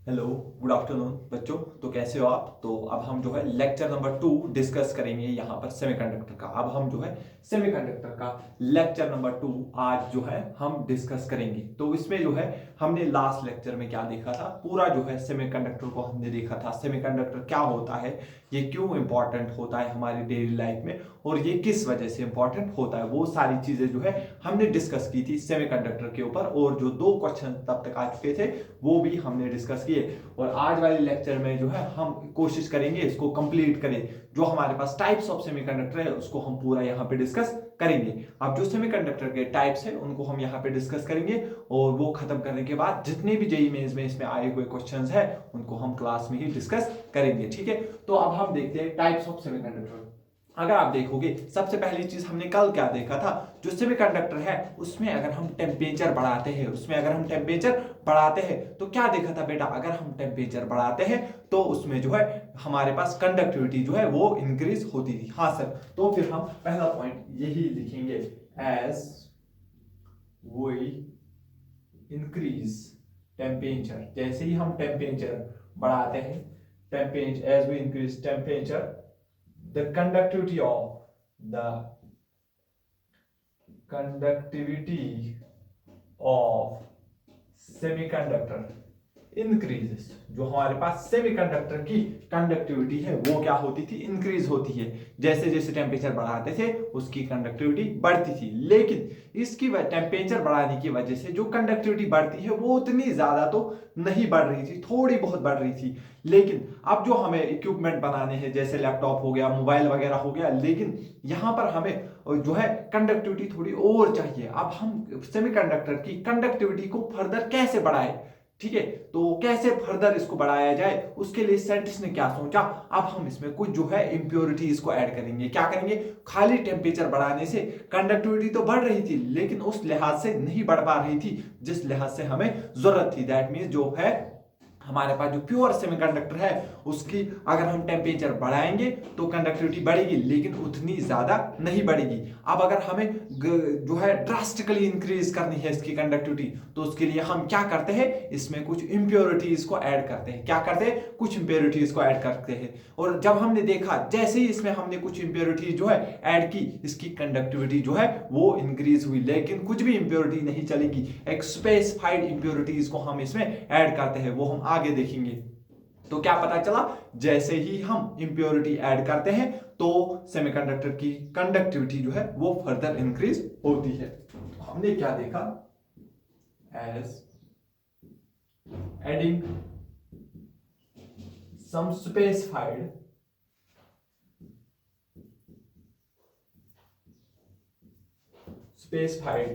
Hello, good afternoon बच्चों। तो कैसे हो आप? तो अब हम जो है लेक्चर नंबर 2 डिस्कस करेंगे यहाँ पर सेमीकंडक्टर का। अब हम जो है सेमीकंडक्टर का लेक्चर नंबर 2 आज जो है हम डिस्कस करेंगे। तो इसमें जो है हमने लास्ट लेक्चर में क्या देखा था, पूरा जो है सेमीकंडक्टर को हमने देखा था। सेमीकंडक्टर क्या होता है, ये क्यों इंपॉर्टेंट होता है हमारी डेली लाइफ में, और ये किस वजह से इंपॉर्टेंट होता है, वो सारी चीजें जो है हमने डिस्कस की थी सेमीकंडक्टर के ऊपर। और जो 2 क्वेश्चन तब तक आ चुके थे वो भी हमने डिस्कस किए। और आज वाले लेक्चर में जो है हम कोशिश करेंगे इसको कंप्लीट करें। जो हमारे पास टाइप्स ऑफ सेमीकंडक्टर है उसको हम पूरा यहाँ पे डिस्कस करेंगे। अब जो सेमीकंडक्टर के टाइप्स है उनको हम यहाँ पे डिस्कस करेंगे, और वो खत्म करने के बाद जितने भी जेईई मेंस में इसमें आए हुए क्वेश्चंस है उनको हम क्लास में ही डिस्कस करेंगे। ठीक है, तो अब हम देखते हैं टाइप्स ऑफ सेमीकंडक्टर। अगर आप देखोगे, सबसे पहली चीज हमने कल क्या देखा था, जो सेमीकंडक्टर है उसमें अगर हम टेम्परेचर बढ़ाते हैं तो क्या देखा था बेटा, अगर हम टेम्परेचर बढ़ाते हैं तो उसमें जो है हमारे पास कंडक्टिविटी जो है वो इंक्रीज होती थी। हाँ सर, तो फिर हम पहला पॉइंट यही लिखेंगे, एज वी इंक्रीज टेम्परेचर, जैसे ही हम टेम्परेचर बढ़ाते हैं, temperature as we increase temperature, the conductivity of semiconductor increases। जो हमारे पास सेमीकंडक्टर की कंडक्टिविटी है वो क्या होती थी, इंक्रीज होती है। जैसे जैसे टेम्परेचर बढ़ाते थे उसकी कंडक्टिविटी बढ़ती थी, लेकिन इसकी टेम्परेचर बढ़ाने की वजह से जो कंडक्टिविटी बढ़ती है वो उतनी ज्यादा तो नहीं बढ़ रही थी, थोड़ी बहुत बढ़ रही थी। लेकिन अब जो हमें इक्विपमेंट बनाने हैं, जैसे लैपटॉप हो गया, मोबाइल वगैरह हो गया, लेकिन यहां पर हमें जो है कंडक्टिविटी थोड़ी और चाहिए। अब हम सेमीकंडक्टर की कंडक्टिविटी को फर्दर कैसे बढ़ाए, ठीक है, तो कैसे फर्दर इसको बढ़ाया जाए, उसके लिए साइंटिस्ट ने क्या सोचा, अब हम इसमें कुछ जो है इंप्योरिटीज को ऐड करेंगे। क्या करेंगे, खाली टेम्परेचर बढ़ाने से कंडक्टिविटी तो बढ़ रही थी लेकिन उस लिहाज से नहीं बढ़ पा रही थी जिस लिहाज से हमें जरूरत थी। दैट मीन्स जो है हमारे पास जो प्योर सेमीकंडक्टर है उसकी अगर हम टेम्परेचर बढ़ाएंगे तो कंडक्टिविटी बढ़ेगी लेकिन उतनी ज्यादा नहीं बढ़ेगी। अब अगर हमें जो है ड्रास्टिकली इंक्रीज करनी है इसकी कंडक्टिविटी, तो उसके लिए हम क्या करते हैं, इसमें कुछ इंप्योरिटीज को ऐड करते हैं। क्या करते हैं, कुछ इंप्योरिटीज को ऐड करते हैं। और जब हमने देखा जैसे ही इसमें हमने कुछ इंप्योरिटीज जो है ऐड की, इसकी कंडक्टिविटी जो है वो इंक्रीज हुई, लेकिन कुछ भी इंप्योरिटी नहीं चलेगी। एक स्पेसिफाइड इंप्योरिटीज को हम इसमें ऐड करते हैं, वो हम आगे देखेंगे। तो क्या पता चला, जैसे ही हम इंप्योरिटी ऐड करते हैं तो सेमीकंडक्टर की कंडक्टिविटी जो है वो फर्दर इंक्रीज होती है। तो हमने क्या देखा, as adding some specified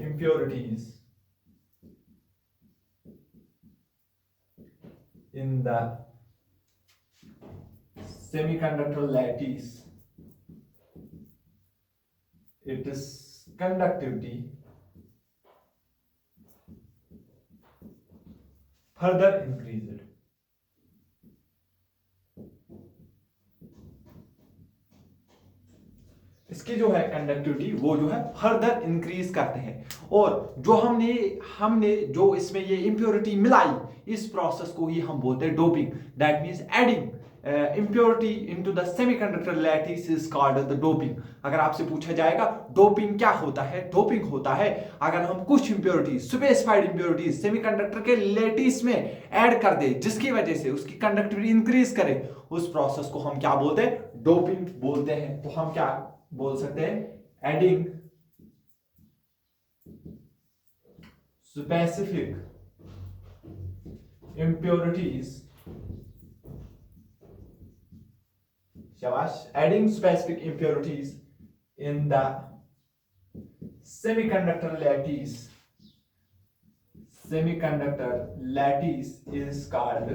impurities in the semiconductor lattice, its conductivity further increased। इसकी जो है कंडक्टिविटी वो जो है फर्दर इंक्रीज करते हैं। और जो हमने हमने जो इसमें ये इंप्योरिटी मिलाई, इस प्रोसेस को ही हम बोलते हैं doping. That means adding impurity into the semiconductor lattice is called the doping। अगर आपसे पूछा जाएगा डोपिंग क्या होता है, डोपिंग होता है अगर हम कुछ इंप्योरिटी, स्पेसिफाइड इंप्योरिटी सेमीकंडक्टर के लेटिस में ऐड कर दे जिसकी वजह से उसकी कंडक्टिविटी इंक्रीज करे, उस प्रोसेस को हम क्या बोलते हैं, डोपिंग बोलते हैं। तो हम क्या बोल सकते हैं, एडिंग स्पेसिफिक impurities, शाबाश, adding specific impurities in the semiconductor lattice is called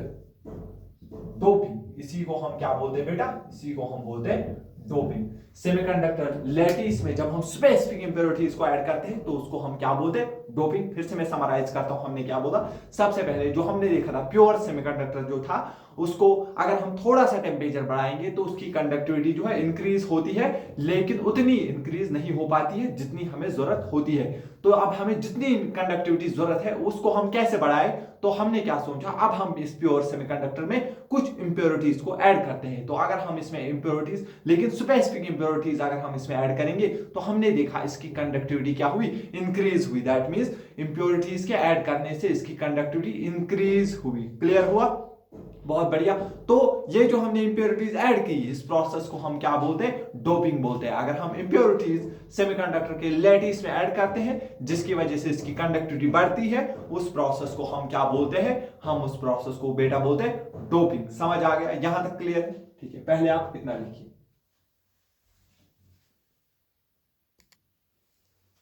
doping। इसी को हम क्या बोलते हैं बेटा, इसी को हम बोलते हैं डोपिंग। सेमीकंडक्टर लैटिस में जब हम स्पेसिफिक इंप्योरिटीज को ऐड करते हैं तो उसको हम क्या बोलते हैं, डोपिंग। फिर से मैं समराइज करता हूं, हमने क्या बोला। सबसे पहले जो हमने देखा था प्योर सेमीकंडक्टर जो था, उसको अगर हम थोड़ा सा टेम्परेचर बढ़ाएंगे तो उसकी कंडक्टिविटी जो है इंक्रीज होती है, लेकिन उतनी इंक्रीज नहीं हो पाती है जितनी हमें जरूरत होती है। तो अब हमें जितनी कंडक्टिविटी जरूरत है उसको हम कैसे बढ़ाएं, तो हमने क्या सोचा, अब हम इस प्योर सेमीकंडक्टर में कुछ इंप्योरिटीज को ऐड करते हैं। तो अगर हम इसमें इंप्योरिटीज, लेकिन स्पेसिफिक इंप्योरिटीज अगर हम इसमें ऐड करेंगे तो हमने देखा इसकी कंडक्टिविटी क्या हुई, इंक्रीज हुई। दैट मींस इंप्योरिटीज के ऐड करने से इसकी कंडक्टिविटी इंक्रीज हुई। क्लियर हुआ? बहुत बढ़िया। तो ये जो हमने इंप्योरिटीज ऐड की, इस प्रोसेस को हम क्या बोलते हैं, डोपिंग बोलते हैं। अगर हम इंप्योरिटीज सेमीकंडक्टर के लैटिस में ऐड करते हैं जिसकी वजह से इसकी कंडक्टिविटी बढ़ती है, उस प्रोसेस को हम क्या बोलते हैं, हम उस प्रोसेस को बेटा बोलते हैं डोपिंग। समझ आ गया? यहां तक क्लियर है? ठीक है, पहले आप इतना लिखिए।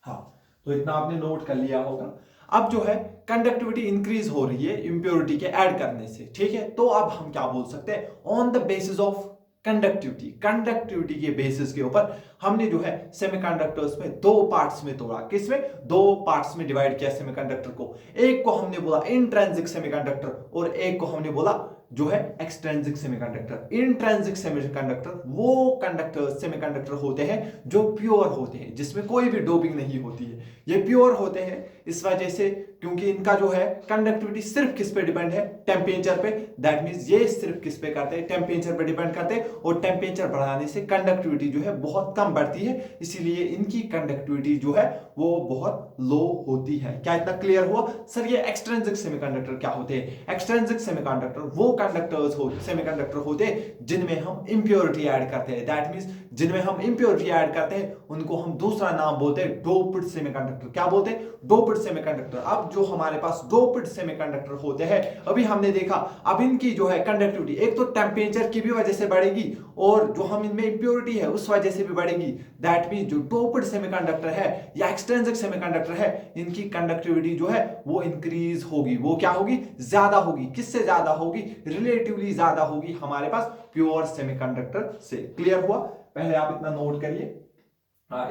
हाँ, तो इतना आपने नोट कर लिया होगा। अब जो है कंडक्टिविटी इंक्रीज हो रही है इंप्योरिटी के ऐड करने से, ठीक है। तो अब हम क्या बोल सकते हैं, on the basis of conductivity, conductivity के बेसिस के ऊपर हमने जो है सेमीकंडक्टर्स में दो पार्ट्स में तोड़ा। किसमें? दो पार्ट्स में डिवाइड किया सेमीकंडक्टर को। एक को हमने बोला इंट्रिंसिक सेमीकंडक्टर और एक को हमने बोला जो है एक्सट्रिंसिक सेमीकंडक्टर। इंट्रिंसिक सेमीकंडक्टर वो कंडक्टर सेमीकंडक्टर होते हैं जो प्योर होते हैं, जिसमें कोई भी डोपिंग नहीं होती है। ये प्योर होते हैं इस वजह से क्योंकि इनका जो है कंडक्टिविटी सिर्फ किस पे डिपेंड है, टेम्परेचर पे। दैट मींस ये सिर्फ किस पे करते हैं, टेम्परेचर पे डिपेंड करते हैं, और टेम्परेचर बढ़ाने से कंडक्टिविटी जो है बहुत कम बढ़ती है, इसीलिए इनकी कंडक्टिविटी जो है वो बहुत लो होती है। क्या इतना क्लियर हुआ? सर ये एक्सट्रिंसिक सेमीकंडक्टर क्या होते हैं? एक्सट्रिंसिक सेमीकंडक्टर वो कंडक्टर्स हो सेमीकंडक्टर होते हैं जिनमें हम इंप्योरिटी ऐड करते हैं। दैट मींस जिनमें हम इंप्योरिटी ऐड करते हैं उनको हम दूसरा नाम बोलते हैं डोप्ड सेमीकंडक्टर। क्या बोलते हैं? Doped semiconductor. अब जो हमारे पास डोप्ड सेमीकंडक्टर होते हैं, अभी हमने देखा, अब इनकी जो है कंडक्टिविटी एक तो टेम्परेचर की भी वजह से बढ़ेगी और जो हम इनमें इंप्योरिटी है उस वजह से भी बढ़ेगी। दैट मींस जो डोप्ड सेमीकंडक्टर है या एक्सट्रिंसिक सेमीकंडक्टर है, इनकी कंडक्टिविटी जो है वो इंक्रीज होगी। वो क्या होगी? ज्यादा होगी। किससे ज्यादा होगी? रिलेटिवली ज्यादा होगी हमारे पास प्योर सेमीकंडक्टर से। क्लियर हुआ? पहले आप इतना नोट करिए।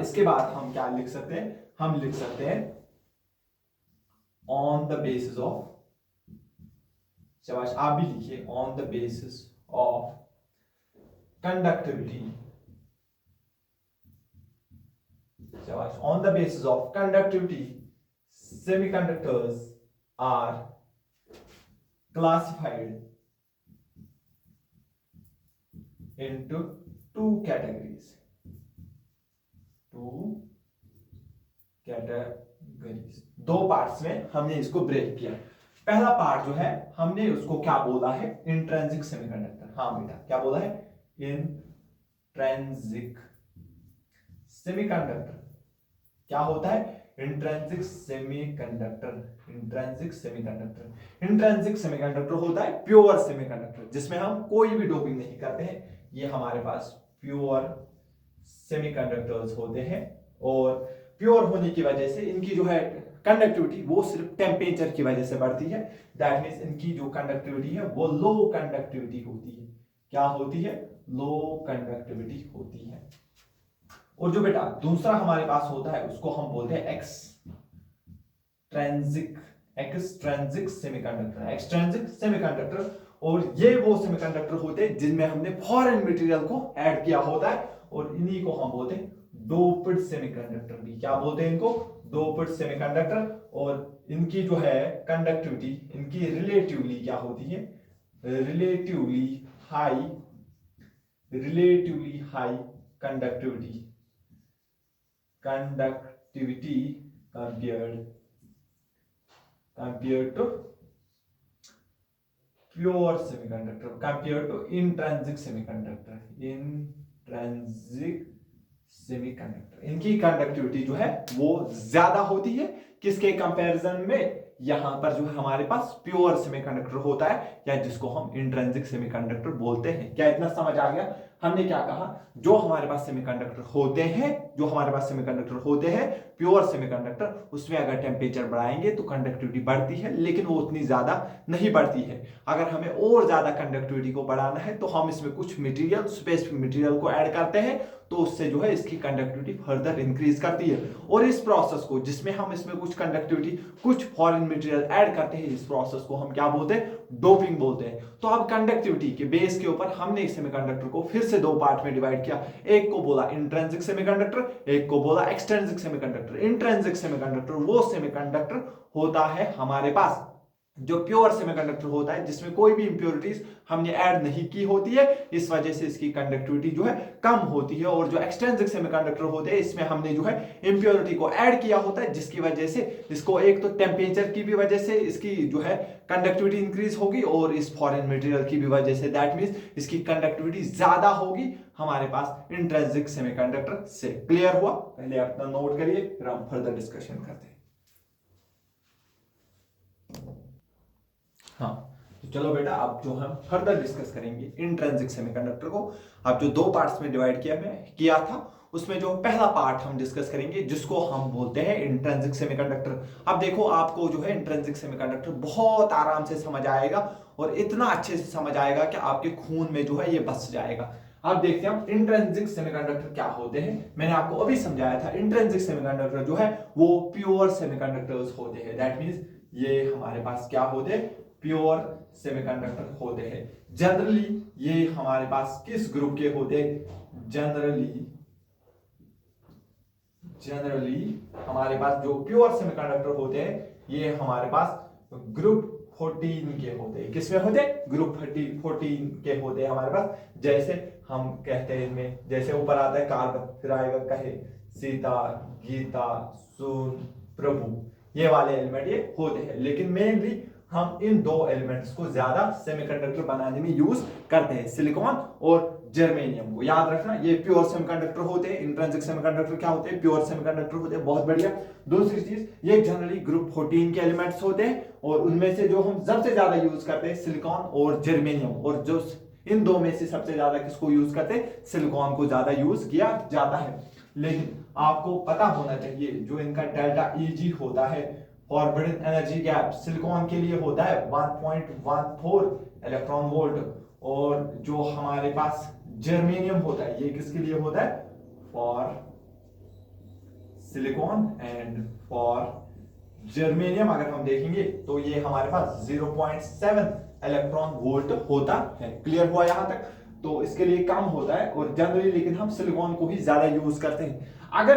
इसके बाद हम क्या लिख सकते हैं, हम लिख सकते हैं ऑन द बेसिस ऑफ, शाबाश आप भी लिखिए, on the basis of conductivity, शाबाश, on the basis of conductivity semiconductors are classified into two categories, दो पार्ट्स में हमने इसको ब्रेक किया। पहला पार्ट जो है हमने उसको क्या बोला है, इंट्रिंसिक सेमीकंडक्टर। हाँ बेटा, क्या बोला है? Intrinsic semiconductor. क्या होता है? Intrinsic semiconductor. Intrinsic semiconductor, intrinsic semiconductor होता है प्योर सेमीकंडक्टर जिसमें हम कोई भी डोपिंग नहीं करते हैं। ये हमारे पास प्योर सेमीकंडक्टर्स होते हैं और प्योर होने की वजह से इनकी जो है कंडक्टिविटी वो सिर्फ टेम्परेचर की वजह से बढ़ती है। दैट मींस इनकी जो कंडक्टिविटी है वो लो कंडक्टिविटी होती है। क्या होती है? लो कंडक्टिविटी होती है। और जो बेटा दूसरा हमारे पास होता है उसको हम बोलते हैं एक्सट्रिंसिक सेमीकंडक्टर। एक्सट्रिंसिक सेमीकंडक्टर, और ये वो सेमीकंडक्टर होते हैं जिनमें हमने फॉरेन मटेरियल को ऐड किया होता है और इन्हीं को हम बोलते हैं डोप्ड सेमीकंडक्टर भी। क्या बोलते हैं इनको? Doped semiconductor. और इनकी जो है कंडक्टिविटी, इनकी रिलेटिवली क्या होती है? Relatively high conductivity compared to pure semiconductor, compared to intrinsic semiconductor। इनकी कंडक्टिविटी जो है वो ज्यादा होती है किसके कंपैरिजन में? यहाँ पर जो है हमारे पास प्योर सेमीकंडक्टर होता है, या जिसको हम इंट्रिंसिक सेमीकंडक्टर बोलते हैं। क्या इतना समझ आ गया? हमने क्या कहा, जो हमारे पास सेमीकंडक्टर होते हैं, जो हमारे पास सेमीकंडक्टर होते हैं प्योर सेमीकंडक्टर, उसमें अगर टेम्परेचर बढ़ाएंगे तो कंडक्टिविटी बढ़ती है, लेकिन वो उतनी ज्यादा नहीं बढ़ती है। अगर हमें और ज्यादा कंडक्टिविटी को बढ़ाना है तो हम इसमें कुछ मटेरियल, स्पेसिफिक मटेरियल को ऐड करते हैं, तो उससे जो है इसकी कंडक्टिविटी फर्दर इंक्रीज करती है। और इस प्रोसेस को, जिसमें हम इसमें कुछ कंडक्टिविटी, कुछ फॉरेन मटेरियल ऐड करते हैं, इस प्रोसेस को हम क्या बोलते हैं? डोपिंग बोलते हैं। तो अब कंडक्टिविटी के बेस के ऊपर हमने इस सेमीकंडक्टर को फिर से दो पार्ट में डिवाइड किया। एक को बोला इंट्रिंसिक सेमीकंडक्टर, एक को बोला एक्सट्रिंसिक सेमीकंडक्टर। इंट्रिंसिक सेमीकंडक्टर वो सेमीकंडक्टर होता है हमारे पास जो प्योर सेमीकंडक्टर होता है, जिसमें कोई भी इंप्योरिटीज हमने ऐड नहीं की होती है, इस वजह से इसकी कंडक्टिविटी जो है कम होती है। और जो एक्सट्रिंसिक सेमीकंडक्टर होते हैं, इसमें हमने जो है इंप्योरिटी को ऐड किया होता है, जिसकी वजह से इसको एक तो टेम्परेचर की भी वजह से इसकी जो है कंडक्टिविटी इंक्रीज होगी, और इस फॉरेन मटेरियल की भी वजह से, दैट मींस इसकी कंडक्टिविटी ज्यादा होगी हमारे पास इंट्रिंसिक सेमीकंडक्टर से। क्लियर हुआ? पहले अपना नोट करिए, फिर हम फर्दर डिस्कशन करते हैं। हाँ, तो चलो बेटा, अब जो हम फर्दर डिस्कस करेंगे इंट्रिंसिक सेमीकंडक्टर को। अब जो दो पार्ट्स में डिवाइड किया था, उसमें जो पहला पार्ट हम डिस्कस करेंगे, जिसको हम बोलते हैं इंट्रिंसिक सेमीकंडक्टर। अब देखो, आपको जो है इंट्रिंसिक सेमीकंडक्टर बहुत आराम से समझ आएगा, और इतना अच्छे से समझ आएगा कि आपके खून में जो है ये बस जाएगा। अब देखते हैं हम इंट्रिंसिक सेमीकंडक्टर क्या होते हैं। मैंने आपको अभी समझाया था, इंट्रिंसिक सेमीकंडक्टर जो है वो प्योर सेमीकंडक्टर्स होते हैं। दैट मींस ये हमारे पास क्या होते हैं? प्योर सेमीकंडक्टर होते हैं। जनरली ये हमारे पास किस ग्रुप के होते हैं? जनरली हमारे पास जो प्योर सेमीकंडक्टर होते हैं, ये हमारे पास ग्रुप 14 के होते हैं। किसमें होते हैं? ग्रुप 14 के होते हैं हमारे पास। जैसे हम कहते हैं इनमें, जैसे ऊपर आता है कार्बन, फिर आएगा कहे, सीता, गीता, सुन, प्रभु, ये वाले एलिमेंट ये होते हैं। लेकिन मेनली हम इन दो एलिमेंट्स को ज्यादा सेमीकंडक्टर बनाने में यूज करते हैं, सिलिकॉन और जर्मेनियम को। याद रखना, ये प्योर सेमीकंडक्टर होते हैं। इंट्रिंसिक सेमीकंडक्टर क्या होते हैं? प्योर सेमीकंडक्टर होते हैं। बहुत बढ़िया। दूसरी चीज, ये जनरली ग्रुप 14 के एलिमेंट्स होते हैं, और उनमें से जो हम सबसे ज्यादा यूज करते हैं सिलिकॉन और जर्मेनियम। और जो इन दो में से सबसे ज्यादा किसको यूज करते हैं? सिलिकॉन को ज्यादा यूज किया जाता है। लेकिन आपको पता होना चाहिए, जो इनका डेल्टा Eg होता है, फॉरबिडन एनर्जी गैप, सिलिकॉन के लिए होता है 1.14 इलेक्ट्रॉन वोल्ट, और जो हमारे पास जर्मेनियम होता है, ये किसके लिए होता है? For silicon and for germanium अगर हम देखेंगे तो ये हमारे पास 0.7 इलेक्ट्रॉन वोल्ट होता है। क्लियर हुआ यहां तक? तो इसके लिए कम होता है, और जनरली लेकिन हम सिलिकॉन को ही ज्यादा यूज करते हैं। अगर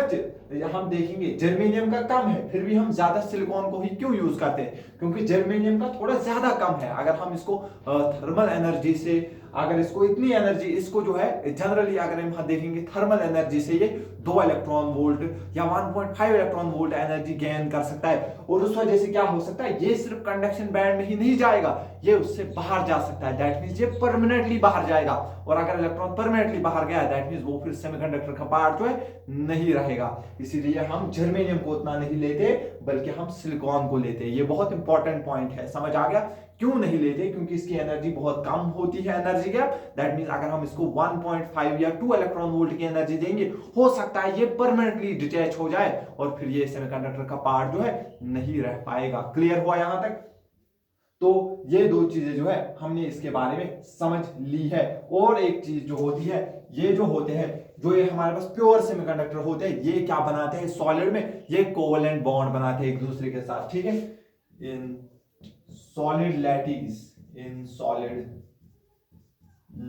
हम देखेंगे जर्मेनियम का कम है, फिर भी हम ज्यादा सिलिकॉन को ही क्यों यूज करते हैं? क्योंकि जर्मेनियम का थोड़ा ज्यादा कम है। अगर हम इसको थर्मल एनर्जी से, अगर इसको इतनी एनर्जी, इसको जो है जनरली अगर हम देखेंगे थर्मल एनर्जी से ये 2 इलेक्ट्रॉन वोल्ट या 1.5 इलेक्ट्रॉन वोल्ट एनर्जी गेन कर सकता है। और उस वजह से क्या हो सकता है? ये सिर्फ कंडक्शन बैंड में ही नहीं जाएगा, ये उससे बाहर जा सकता है। दैट मींस ये परमानेंटली बाहर जाएगा, और अगर इलेक्ट्रॉन परमानेंटली बाहर गया, दैट मींस वो फिर सेमीकंडक्टर का पार्ट जो है नहीं रहेगा। इसीलिए हम जर्मेनियम को उतना नहीं लेते, बल्कि हम सिलिकॉन को लेते हैं। ये बहुत इंपॉर्टेंट पॉइंट है, समझ आ गया? क्यों नहीं लेते? क्योंकि इसकी एनर्जी बहुत कम होती है, एनर्जी गैप। दैट मींस अगर हम इसको 1.5 या 2 इलेक्ट्रॉन वोल्ट की एनर्जी देंगे, हो सकता है ये परमानेंटली डिटैच हो जाए, और फिर ये सेमीकंडक्टर का पार्ट जो है नहीं रह पाएगा। क्लियर हुआ यहां तक? तो ये दो चीजें जो है हमने इसके बारे में समझ ली है। और एक चीज जो होती है, ये जो होते हैं, जो ये हमारे पास प्योर सेमीकंडक्टर होते हैं, ये क्या बनाते हैं सॉलिड में? ये कोवेलेंट बॉन्ड बनाते हैं एक दूसरे के साथ। ठीक है? इन solid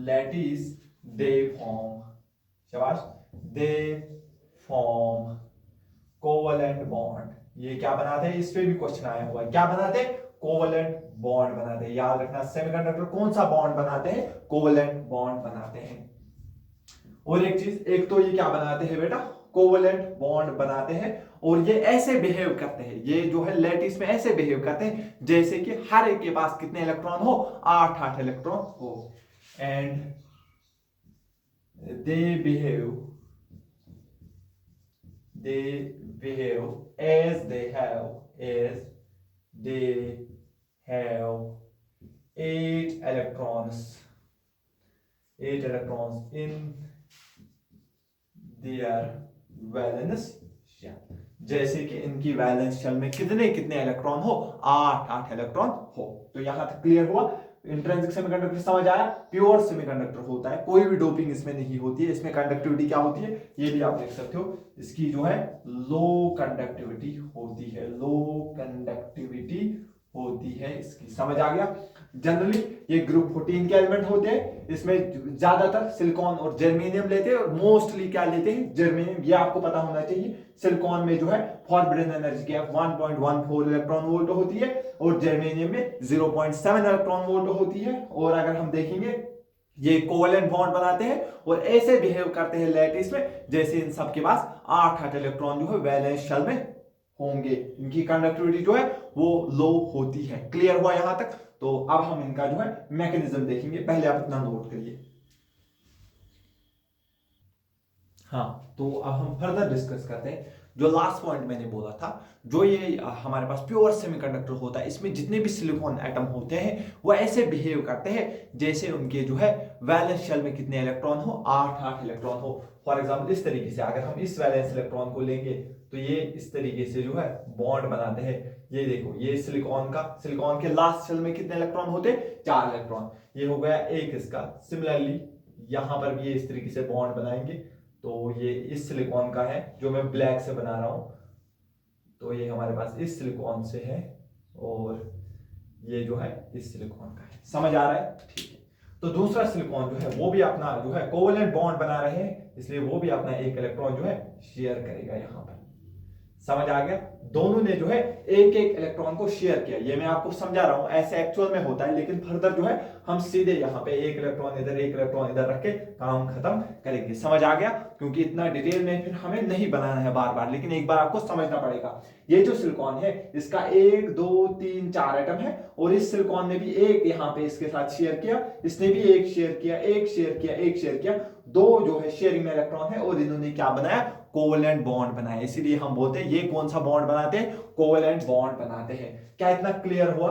lattice they form, शाबाश, they form covalent bond। ये क्या बनाते हैं? इस पे भी क्वेश्चन आया हुआ है। क्या बनाते हैं? कोवेलेंट बॉन्ड बनाते हैं। याद रखना, सेमीकंडक्टर कौन सा बॉन्ड बनाते हैं? कोवेलेंट बॉन्ड बनाते हैं। और एक चीज, एक तो ये क्या बनाते हैं बेटा? कोवेलेंट बॉन्ड बनाते हैं, और ये ऐसे बिहेव करते हैं, ये जो है लैटिस में ऐसे बिहेव करते हैं जैसे कि हर एक के पास कितने इलेक्ट्रॉन हो? 8 इलेक्ट्रॉन हो। And they behave as they have 8 electrons in their valence shell। जैसे कि इनकी वैलेंस शेल में कितने कितने इलेक्ट्रॉन हो, 8 इलेक्ट्रॉन हो। तो यहां तक क्लियर हुआ। इंट्रिंसिक सेमीकंडक्टर समझ आया। प्योर सेमीकंडक्टर होता है, कोई भी डोपिंग इसमें नहीं होती है। इसमें कंडक्टिविटी क्या होती है ये भी आप देख सकते हो, इसकी जो है लो कंडक्टिविटी होती है, लो कंडक्टिविटी होती है इसकी। समझ आ गया। जनरली ये ग्रुप 14 के एलिमेंट होते हैं। इसमें ज्यादातर सिलिकॉन और जर्मेनियम लेते हैं, और मोस्टली क्या लेते हैं, जर्मेनियम। ये आपको पता होना चाहिए। सिलिकॉन में जो है forbidden energy gap 1.14 electron volt होती है, और जर्मेनियम में 0.7 इलेक्ट्रॉन वोल्ट होती है। और अगर हम देखेंगे ये कोवलेंट बॉन्ड बनाते हैं और ऐसे बिहेव करते हैं लैटिस में जैसे इन सब के पास 8 इलेक्ट्रॉन जो है वैलेंस शेल में होंगे। इनकी कंडक्टिविटी जो है वो लो होती है। क्लियर हुआ यहां तक। तो अब हम इनका जो है मैकेनिज्म देखेंगे, पहले आप इतना नोट करिए। हाँ, तो अब हम फर्दर डिस्कस करते हैं। जो लास्ट पॉइंट मैंने बोला था, जो ये हमारे पास प्योर सेमीकंडक्टर होता है, इसमें जितने भी सिलिकॉन एटम होते हैं वो ऐसे बिहेव करते हैं जैसे उनके जो है वैलेंस शेल में कितने इलेक्ट्रॉन हो, 8 इलेक्ट्रॉन हो। फॉर एग्जांपल इस तरीके से अगर हम इस वैलेंस इलेक्ट्रॉन को लेंगे तो ये इस तरीके से जो है बॉन्ड बनाते हैं। ये देखो, ये सिलिकॉन के लास्ट शेल में कितने इलेक्ट्रॉन होते हैं, 4 इलेक्ट्रॉन। ये हो गया एक इसका। सिमिलरली यहां पर भी ये इस तरीके से बॉन्ड बनाएंगे। तो ये इस सिलिकॉन का है जो मैं ब्लैक से बना रहा हूं। तो ये हमारे पास इस सिलिकॉन से है, और ये जो है इस सिलिकॉन का है। समझ आ रहा है, ठीक है। तो दूसरा सिलिकॉन जो है वो भी अपना जो है कोवलेंट बॉन्ड बना रहे हैं, इसलिए वो भी अपना एक इलेक्ट्रॉन जो है शेयर करेगा यहां पर। समझ आ गया। दोनों ने जो है एक एक इलेक्ट्रॉन को शेयर किया। ये मैं आपको समझा रहा हूं, ऐसे एक्चुअल में होता है, लेकिन फर्दर जो है हम सीधे यहाँ पे एक इलेक्ट्रॉन इधर एक इलेक्ट्रॉन इधर रख के काम खत्म करेंगे। समझ आ गया। क्योंकि इतना डिटेल में फिर हमें नहीं बनाना है बार बार, लेकिन एक बार आपको समझना पड़ेगा। ये जो सिलिकॉन है इसका 1 2 3 4 एटम है, और इस सिलिकॉन ने भी एक यहाँ पे इसके साथ शेयर किया, इसने भी एक शेयर किया, एक शेयर किया, एक शेयर किया। दो जो है शेयरिंग में इलेक्ट्रॉन है, और इन्होंने क्या बनाया, कोवलेंट बॉन्ड बनाया। इसीलिए हम बोलते हैं ये कौन सा बॉन्ड बनाते हैं, कोवलेंट बॉन्ड बनाते हैं। क्या इतना क्लियर हुआ।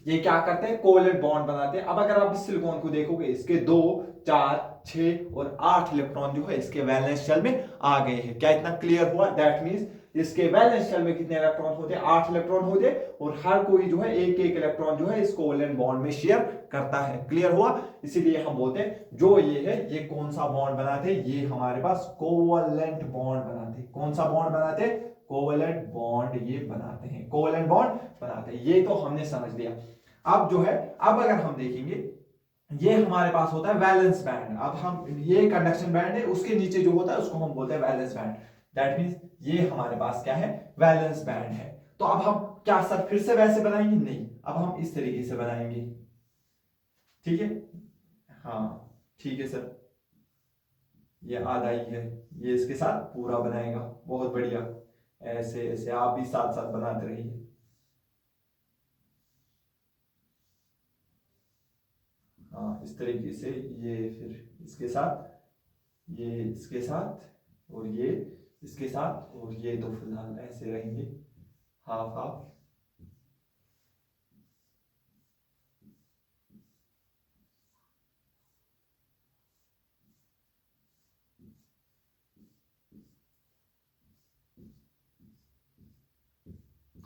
ये क्या करते हैं, कोवलेंट बॉन्ड बनाते हैं। अब अगर आप इस सिलिकॉन को देखोगे, इसके 2 4 6 और 8 इलेक्ट्रॉन जो है इसके वैलेंस शेल में आ गए हैं। क्या इतना क्लियर हुआ। दैट मींस इसके वैलेंस शेल में कितने इलेक्ट्रॉन होते हैं, 8 इलेक्ट्रॉन होते हैं, और हर कोई जो है एक एक इलेक्ट्रॉन जो है इस कोवलेंट बॉन्ड में शेयर करता है। क्लियर हुआ। इसीलिए हम बोलते हैं जो ये है ये कौन सा बॉन्ड बनाते हैं, ये हमारे पास कोवलेंट बॉन्ड बनाते हैं। कौन सा बॉन्ड बनाते हैं, कोवलेंट बॉन्ड ये बनाते हैं, कोवलेंट बॉन्ड बनाते हैं। ये तो हमने समझ लिया। अब जो है, अब अगर हम देखेंगे, ये हमारे पास होता है वैलेंस बैंड। अब हम, ये कंडक्शन बैंड है, उसके नीचे जो होता है उसको हम बोलते हैं वैलेंस बैंड। दैट मींस ये हमारे पास क्या है, वैलेंस बैंड है। तो अब हम क्या सर फिर से वैसे बनाएंगे, नहीं, अब हम इस तरीके से बनाएंगे। ठीक है, हाँ ठीक है सर, ये आधा ही है, ये इसके साथ पूरा बनाएगा। बहुत बढ़िया। ऐसे ऐसे आप भी साथ साथ बनाते रहिए। हाँ, इस तरीके से ये फिर इसके साथ, ये इसके साथ, और ये इसके साथ, और ये तो फिलहाल ऐसे रहेंगे, हाफ हाफ।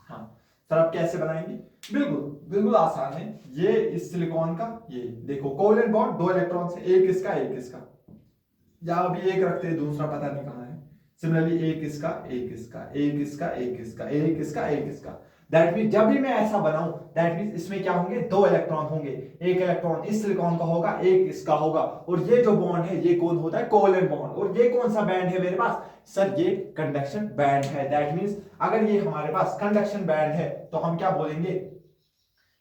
हाँ सर, आप कैसे बनाएंगे, बिल्कुल बिल्कुल आसान है। ये इस सिलिकॉन का, ये देखो कोवलेंट बॉन्ड, 2 इलेक्ट्रॉन से, एक इसका एक इसका, या अभी एक रखते हैं, दूसरा पता नहीं कहाँ है। सिमिलरली एक इसका एक इसका, एक इसका एक इसका, एक इसका एक इसका। दैट मीन जब भी मैं ऐसा बनाऊं, दैट मीन इसमें क्या होंगे, 2 इलेक्ट्रॉन होंगे। एक इलेक्ट्रॉन इस सिलिकॉन का होगा, एक इसका होगा, और ये जो बॉन्ड है ये कौन होता है, कोवलेंट बॉन्ड। और ये कौन सा बैंड है मेरे पास, सर ये कंडक्शन बैंड है। दैट मीन्स अगर ये हमारे पास कंडक्शन बैंड है तो हम क्या बोलेंगे,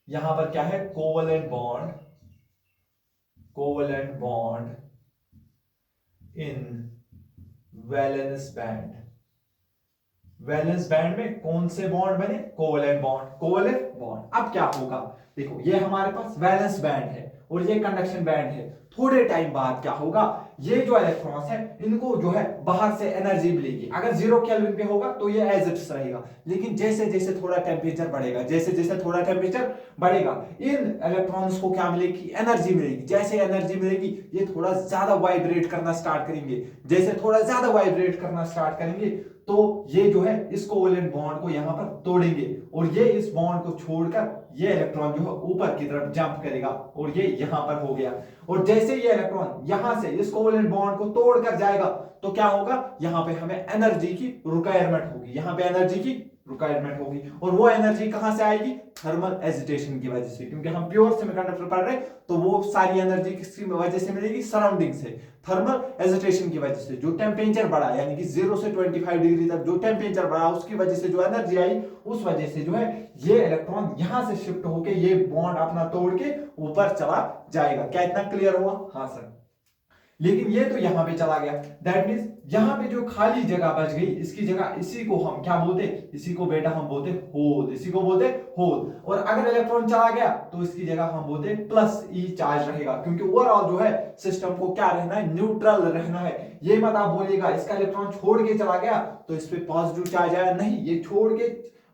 यहां पर क्या है, covalent bond, covalent bond in valence band. Valence band में कौन से बॉन्ड बने, कोवलेंट बॉन्ड, कोवलेंट बॉन्ड। अब क्या होगा, देखो ये हमारे पास वैलेंस बैंड है, और ये कंडक्शन बैंड है, थोड़े टाइम बाद क्या होगा, ये जो इलेक्ट्रॉन्स है इनको जो है बाहर से एनर्जी मिलेगी। अगर 0 केल्विन पे होगा तो ये एज इट इज रहेगा, लेकिन जैसे जैसे थोड़ा टेम्परेचर बढ़ेगा, जैसे जैसे थोड़ा टेम्परेचर बढ़ेगा, इन इलेक्ट्रॉन्स को क्या मिलेगी, एनर्जी मिलेगी। जैसे एनर्जी मिलेगी ये थोड़ा ज्यादा वाइब्रेट करना स्टार्ट करेंगे, जैसे थोड़ा ज्यादा वाइब्रेट करना स्टार्ट करेंगे तो ये जो है इस कोवेलेंट बॉन्ड को यहां पर तोड़ेंगे और ये इस बॉन्ड को छोड़कर ये इलेक्ट्रॉन जो है ऊपर की तरफ जंप करेगा और ये यहां पर हो गया। और जैसे ये इलेक्ट्रॉन यहां से इस कोवेलेंट बॉन्ड को तोड़कर जाएगा तो क्या होगा, यहां पे हमें एनर्जी की रिक्वायरमेंट होगी, यहां पे एनर्जी की रिक्वायरमेंट होगी। और वो एनर्जी कहां से आएगी, थर्मल एजिटेशन की वजह से, क्योंकि हम प्योर सेमीकंडक्टर पढ़ रहे हैं तो वो सारी एनर्जी किसकी वजह से मिलेगी, सराउंडिंग से, थर्मल एजिटेशन की वजह से। जो टेम्परेचर बढ़ा यानी कि 0 से 25 डिग्री तक जो टेम्परेचर बढ़ा उसकी वजह से जो एनर्जी आई, उस वजह से जो है ये इलेक्ट्रॉन यहां से शिफ्ट होके ये बॉन्ड अपना तोड़ के ऊपर चला जाएगा। क्या इतना क्लियर हुआ? हाँ सर। लेकिन ये तो यहां पे चला गया, दैट मींस यहां पे जो खाली जगह बच गई इसकी जगह, इसी को हम क्या बोलते, इसी को बेटा हम बोलते होल, इसी को बोलते होल। और अगर इलेक्ट्रॉन चला गया तो इसकी जगह हम बोलते प्लस ई चार्ज रहेगा, क्योंकि ओवरऑल जो है सिस्टम को क्या रहना है, न्यूट्रल रहना है। ये मत आप बोलिएगा इसका इलेक्ट्रॉन छोड़ के चला गया तो इस पे पॉजिटिव चार्ज आया, नहीं, ये छोड़ के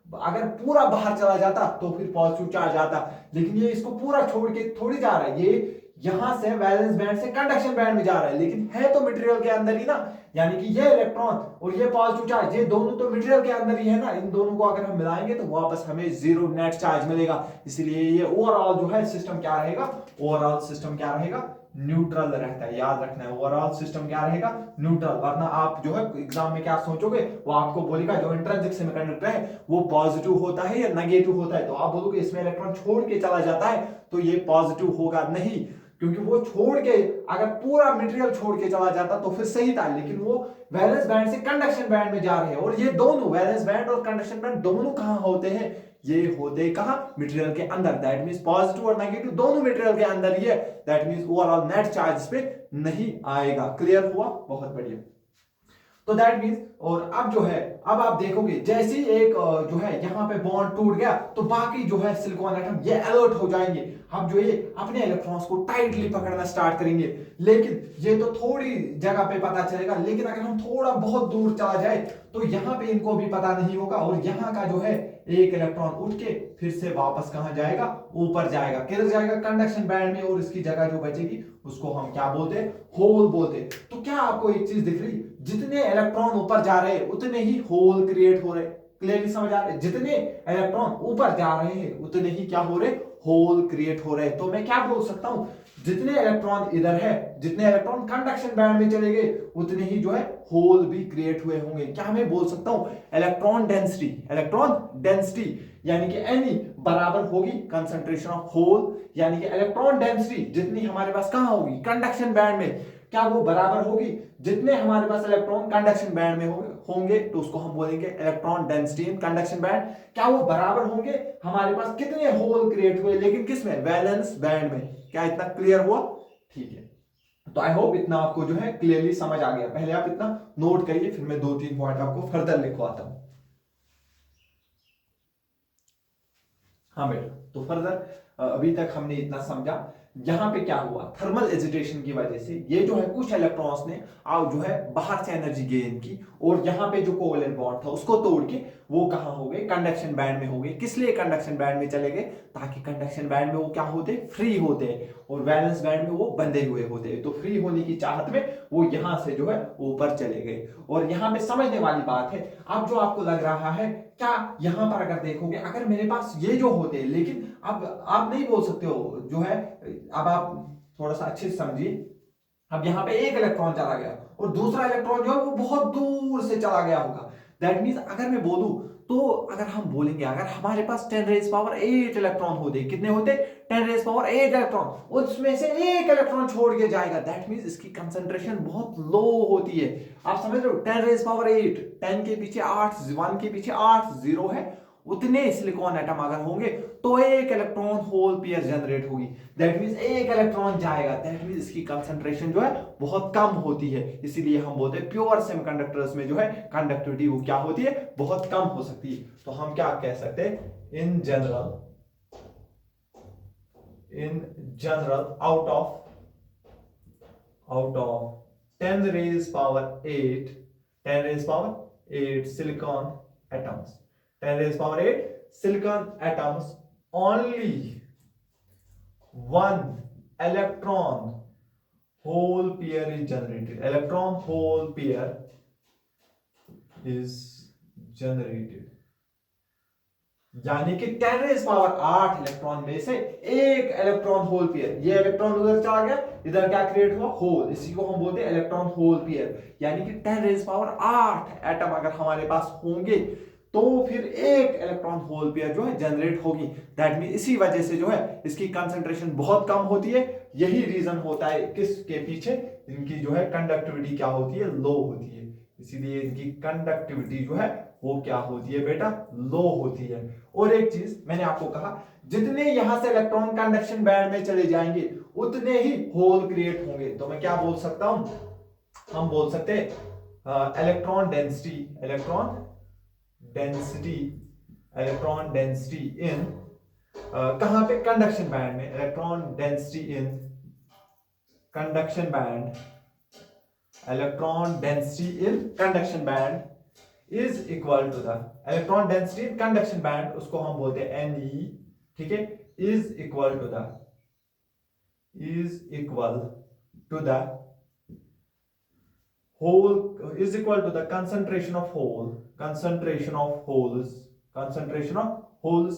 अगर पूरा बाहर चला जाता तो फिर पॉजिटिव चार्ज आता, लेकिन ये इसको पूरा छोड़ के थोड़ी जा रहा है, ये यहां से वैलेंस बैंड से कंडक्शन बैंड में जा रहा है, लेकिन है तो मटेरियल के अंदर ही ना, यानी कि ये इलेक्ट्रॉन और ये पॉजिटिव चार्ज ये दोनों तो मटेरियल के अंदर ही है ना, इन दोनों को अगर हम मिलाएंगे तो वापस हमें 0 नेट चार्ज मिलेगा। इसलिए ये ओवरऑल जो है सिस्टम क्या रहेगा, ओवरऑल सिस्टम क्या रहेगा, न्यूट्रल रहता है। याद रखना है ओवरऑल सिस्टम क्या रहेगा, न्यूट्रल। वरना आप जो है एग्जाम में क्या सोचोगे, वो आपको बोलेगा जो इंट्रिंसिक सेमीकंडक्टर है वो पॉजिटिव होता है या नेगेटिव होता है, तो आप बोलोगे इसमें इलेक्ट्रॉन छोड़ के चला जाता है तो ये पॉजिटिव होगा, नहीं, क्योंकि वो छोड़ के अगर पूरा मटेरियल छोड़ के चला जाता तो फिर सही था, लेकिन वो वैलेंस बैंड से कंडक्शन बैंड में जा रहे हैं। और ये दोनों वैलेंस बैंड और कंडक्शन बैंड दोनों कहां होते हैं, ये होते कहां, मटेरियल के अंदर। दैट मींस पॉजिटिव और नेगेटिव दोनों मटेरियल के अंदर ही है, that means overall net charge पे नहीं आएगा। क्लियर हुआ? बहुत बढ़िया। तो दैट मींस, और अब जो है, अब आप देखोगे जैसे ही एक जो है यहाँ पे बॉन्ड टूट गया तो बाकी जो है सिलिकॉन एटम ये अलर्ट हो जाएंगे, अब जो ये अपने इलेक्ट्रॉन्स को टाइटली पकड़ना स्टार्ट करेंगे। लेकिन ये तो थोड़ी जगह पे पता चलेगा, लेकिन अगर हम थोड़ा बहुत दूर चला जाए तो यहाँ पे इनको भी पता नहीं होगा, और यहाँ का जो है एक इलेक्ट्रॉन उठ के फिर से वापस कहां जाएगा, ऊपर जाएगा, किधर जाएगा, कंडक्शन बैंड में, और इसकी जगह जो बचेगी उसको हम क्या बोलते हैं, होल बोलते हैं। तो क्या आपको एक चीज दिख रही, जितने इलेक्ट्रॉन ऊपर जा रहे हैं उतने ही होल क्रिएट हो रहे, क्लियरली समझ आ रहे, जितने इलेक्ट्रॉन ऊपर जा रहे हैं उतने ही क्या हो रहे, होल क्रिएट हो रहे। तो मैं क्या बोल सकता हूं, जितने इलेक्ट्रॉन इधर है, जितने इलेक्ट्रॉन कंडक्शन बैंड में चले गए उतने ही जो है होल भी क्रिएट हुए होंगे। क्या मैं बोल सकता हूं, इलेक्ट्रॉन डेंसिटी यानी कि एनी बराबर होगी कंसंट्रेशन ऑफ होल, यानी कि इलेक्ट्रॉन डेंसिटी जितनी हमारे पास कहां होगी, कंडक्शन बैंड में, क्या वो बराबर होगी जितने हमारे पास इलेक्ट्रॉन कंडक्शन बैंड में होंगे, तो उसको हम बोलेंगे electron density in conduction band. क्या वो बराबर होंगे हमारे पास कितने होल क्रिएट हुए, लेकिन किसमें, वैलेंस बैंड में। क्या इतना क्लियर हुआ? ठीक है, तो आई होप इतना आपको जो है क्लियरली समझ आ गया। पहले आप इतना नोट करिए, फिर मैं 2-3 पॉइंट आपको फर्दर लिखवाता हूं। हाँ बेटा, तो फर्दर अभी तक हमने इतना समझा, यहां पे क्या हुआ, थर्मल एजिटेशन की वजह से ये जो है कुछ इलेक्ट्रॉन्स ने जो है बाहर से एनर्जी गेन की, और यहां पे जो कोवेलेंट बॉन्ड था उसको तोड़ के वो कहां हो गए, कंडक्शन बैंड में हो गए। किस लिए कंडक्शन बैंड में चले गए, ताकि कंडक्शन बैंड में वो क्या होते, फ्री होते, और वैलेंस बैंड में वो बंधे हुए होते। तो फ्री होने की चाहत में वो यहां से जो है ऊपर चले गए। और यहां पे समझने वाली बात है, अब जो आपको लग रहा है, क्या यहां पर अगर देखोगे, अगर मेरे पास ये जो होते हैं, लेकिन अब आप नहीं बोल सकते हो जो है, अब आप थोड़ा सा अच्छे से समझिए, अब यहां पे एक इलेक्ट्रॉन चला गया और दूसरा इलेक्ट्रॉन जो है वो बहुत दूर से चला गया होगा। दैट मींस अगर मैं बोलूं, तो अगर हम बोलेंगे अगर हमारे पास 10⁻8 इलेक्ट्रॉन होते, कितने होते, 10⁻8 इलेक्ट्रॉन, उसमें से एक इलेक्ट्रॉन छोड़ के जाएगा, दैट मींस इसकी कंसंट्रेशन बहुत लो होती है। आप समझ रहे हो, 10⁻8, 10 के पीछे 8, 1 के पीछे 8 जीरो है, उतने सिलिकॉन एटम अगर होंगे तो एक इलेक्ट्रॉन होल पेयर जनरेट होगी। दैट मींस एक इलेक्ट्रॉन जाएगा, दैट मींस इसकी कंसंट्रेशन जो है बहुत कम होती है। इसीलिए हम बोलते हैं प्योर सेमीकंडक्टर्स में जो है कंडक्टिविटी वो क्या होती है, बहुत कम हो सकती है। तो हम क्या कह सकते हैं, इन in general out of 10 raised power 8 silicon atoms, 10 raised power 8 silicon atoms, only one electron whole pair is generated. Electron whole pair is generated. यानी कि 10 रेज पावर 8 इलेक्ट्रॉन में से एक इलेक्ट्रॉन होल पेयर, ये इलेक्ट्रॉन उधर चला गया, इधर क्या क्रिएट हुआ, होल, इसी को हम बोलते हैं इलेक्ट्रॉन होल पेयर। यानी कि 10 रेज पावर 8 एटम अगर हमारे पास होंगे तो फिर एक इलेक्ट्रॉन होल पेयर जो है जनरेट होगी। दैट मीन इसी वजह से जो है इसकी कंसंट्रेशन बहुत कम होती है। यही रीजन होता है किसके पीछे, इनकी जो है कंडक्टिविटी क्या होती है, लो होती है। इसीलिए इनकी कंडक्टिविटी जो है वो क्या होती है बेटा, लो होती है। और एक चीज मैंने आपको कहा, जितने यहां से इलेक्ट्रॉन कंडक्शन बैंड में चले जाएंगे उतने ही होल क्रिएट होंगे। तो मैं क्या बोल सकता हूं, हम बोल सकते हैं इलेक्ट्रॉन डेंसिटी इन कहां पे, कंडक्शन बैंड में। Electron density in conduction band is equal to the electron density in conduction band, उसको हम बोलते हैं Ne, ठीक है, is equal to the hole, is equal to the concentration of holes.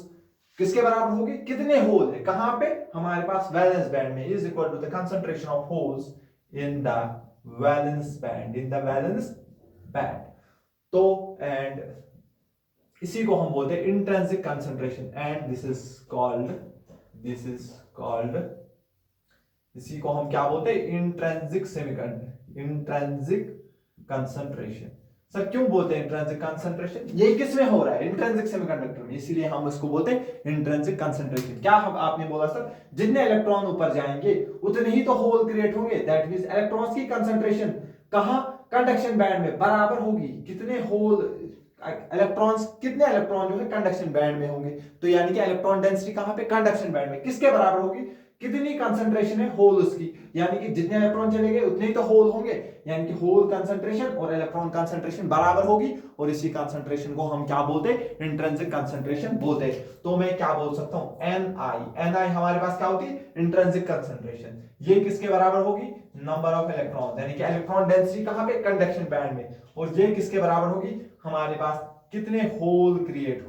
किसके बराबर होगी, कितने होल है कहां पे, हमारे पास वैलेंस बैंड में, is equal to the concentration of holes in the valence band. तो एंड इसी को हम बोलते हैं intrinsic concentration, and this is called इसी को हम क्या बोलते हैं, इंट्रिंसिक कंसंट्रेशन। सर क्यों बोलते हैं इंट्रिंसिक कंसंट्रेशन, ये किसमें हो रहा है, इंट्रिंसिक सेमीकंडक्टर में, इसीलिए हम उसको बोलते हैं इंट्रिंसिक कंसंट्रेशन। क्या हम आपने बोला सर, जितने इलेक्ट्रॉन ऊपर जाएंगे उतने ही तो होल क्रिएट होंगे। दैट मींस इलेक्ट्रॉन्स की कंसंट्रेशन कहां, कंडक्शन बैंड में बराबर होगी, कितने होल इलेक्ट्रॉन्स, कितने इलेक्ट्रॉन जो है कंडक्शन बैंड में होंगे। तो यानी कि इलेक्ट्रॉन डेंसिटी कहां पे, कंडक्शन बैंड में, किसके बराबर होगी, कितनी कंसंट्रेशन है होल उसकी, यानी कि जितने इलेक्ट्रॉन चले गए उतने ही तो होल होंगे। यानी कि होल कंसंट्रेशन और इलेक्ट्रॉन कंसंट्रेशन बराबर होगी, और इसी कंसंट्रेशन को हम क्या बोलते हैं, इंट्रिंसिक कंसंट्रेशन बोलते हैं। तो मैं क्या बोल सकता हूं, Ni हमारे पास क्या होती है, इंट्रिंसिक कंसंट्रेशन। ये किसके बराबर होगी, नंबर ऑफ इलेक्ट्रॉन, यानी कि इलेक्ट्रॉन डेंसिटी कहां पे, कंडक्शन बैंड में, और ये किसके बराबर होगी, हमारे पास कितने होल क्रिएट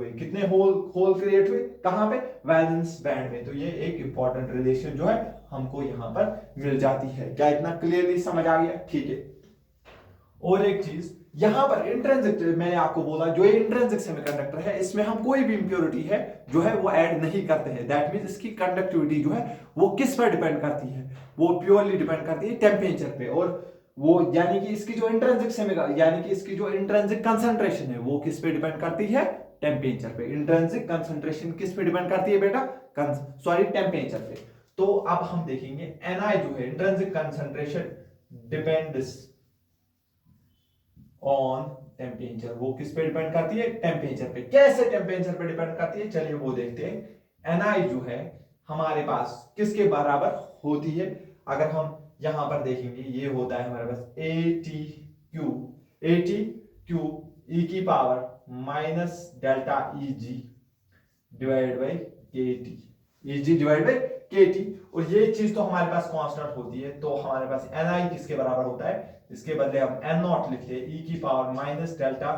हुए, कहां पे, वैलेंस बैंड में। तो ये एक इंपॉर्टेंट रिलेशन जो है हमको यहां पर मिल जाती है। क्या इतना क्लियरली समझ आ गया, ठीक है। और एक चीज यहां पर इंट्रिंसिक, मैंने आपको बोला जो ये इंट्रिंसिक सेमीकंडक्टर है, इसमें हम कोई भी इंप्योरिटी है जो है वो ऐड नहीं करते हैं। दैट मींस इसकी कंडक्टिविटी जो है वो किस पर डिपेंड करती है, वो प्योरली डिपेंड करती है टेम्परेचर पे। और वो यानी कि इसकी जो इंट्रिंसिक कंसंट्रेशन है वो किस पे डिपेंड करती है, टेम्परेचर पे। इंट्रिंसिक कंसंट्रेशन किस पे डिपेंड करती है बेटा, टेम्परेचर पे। तो अब हम देखेंगे Ni जो है, intrinsic concentration depends on temperature, वो किस पे डिपेंड करती है, टेम्परेचर पे। कैसे टेम्परेचर पे डिपेंड करती है, चलिए वो देखते हैं। Ni जो है हमारे पास किसके बराबर होती है, अगर हम यहां पर देखेंगे, ये होता है हमारे पास AT क्यू e की power minus delta Eg divide by KT, और ये चीज तो हमारे पास कांस्टेंट होती है। तो हमारे पास Ni किसके बराबर होता है, इसके बदले हम N0 लिखते हैं, e की power minus delta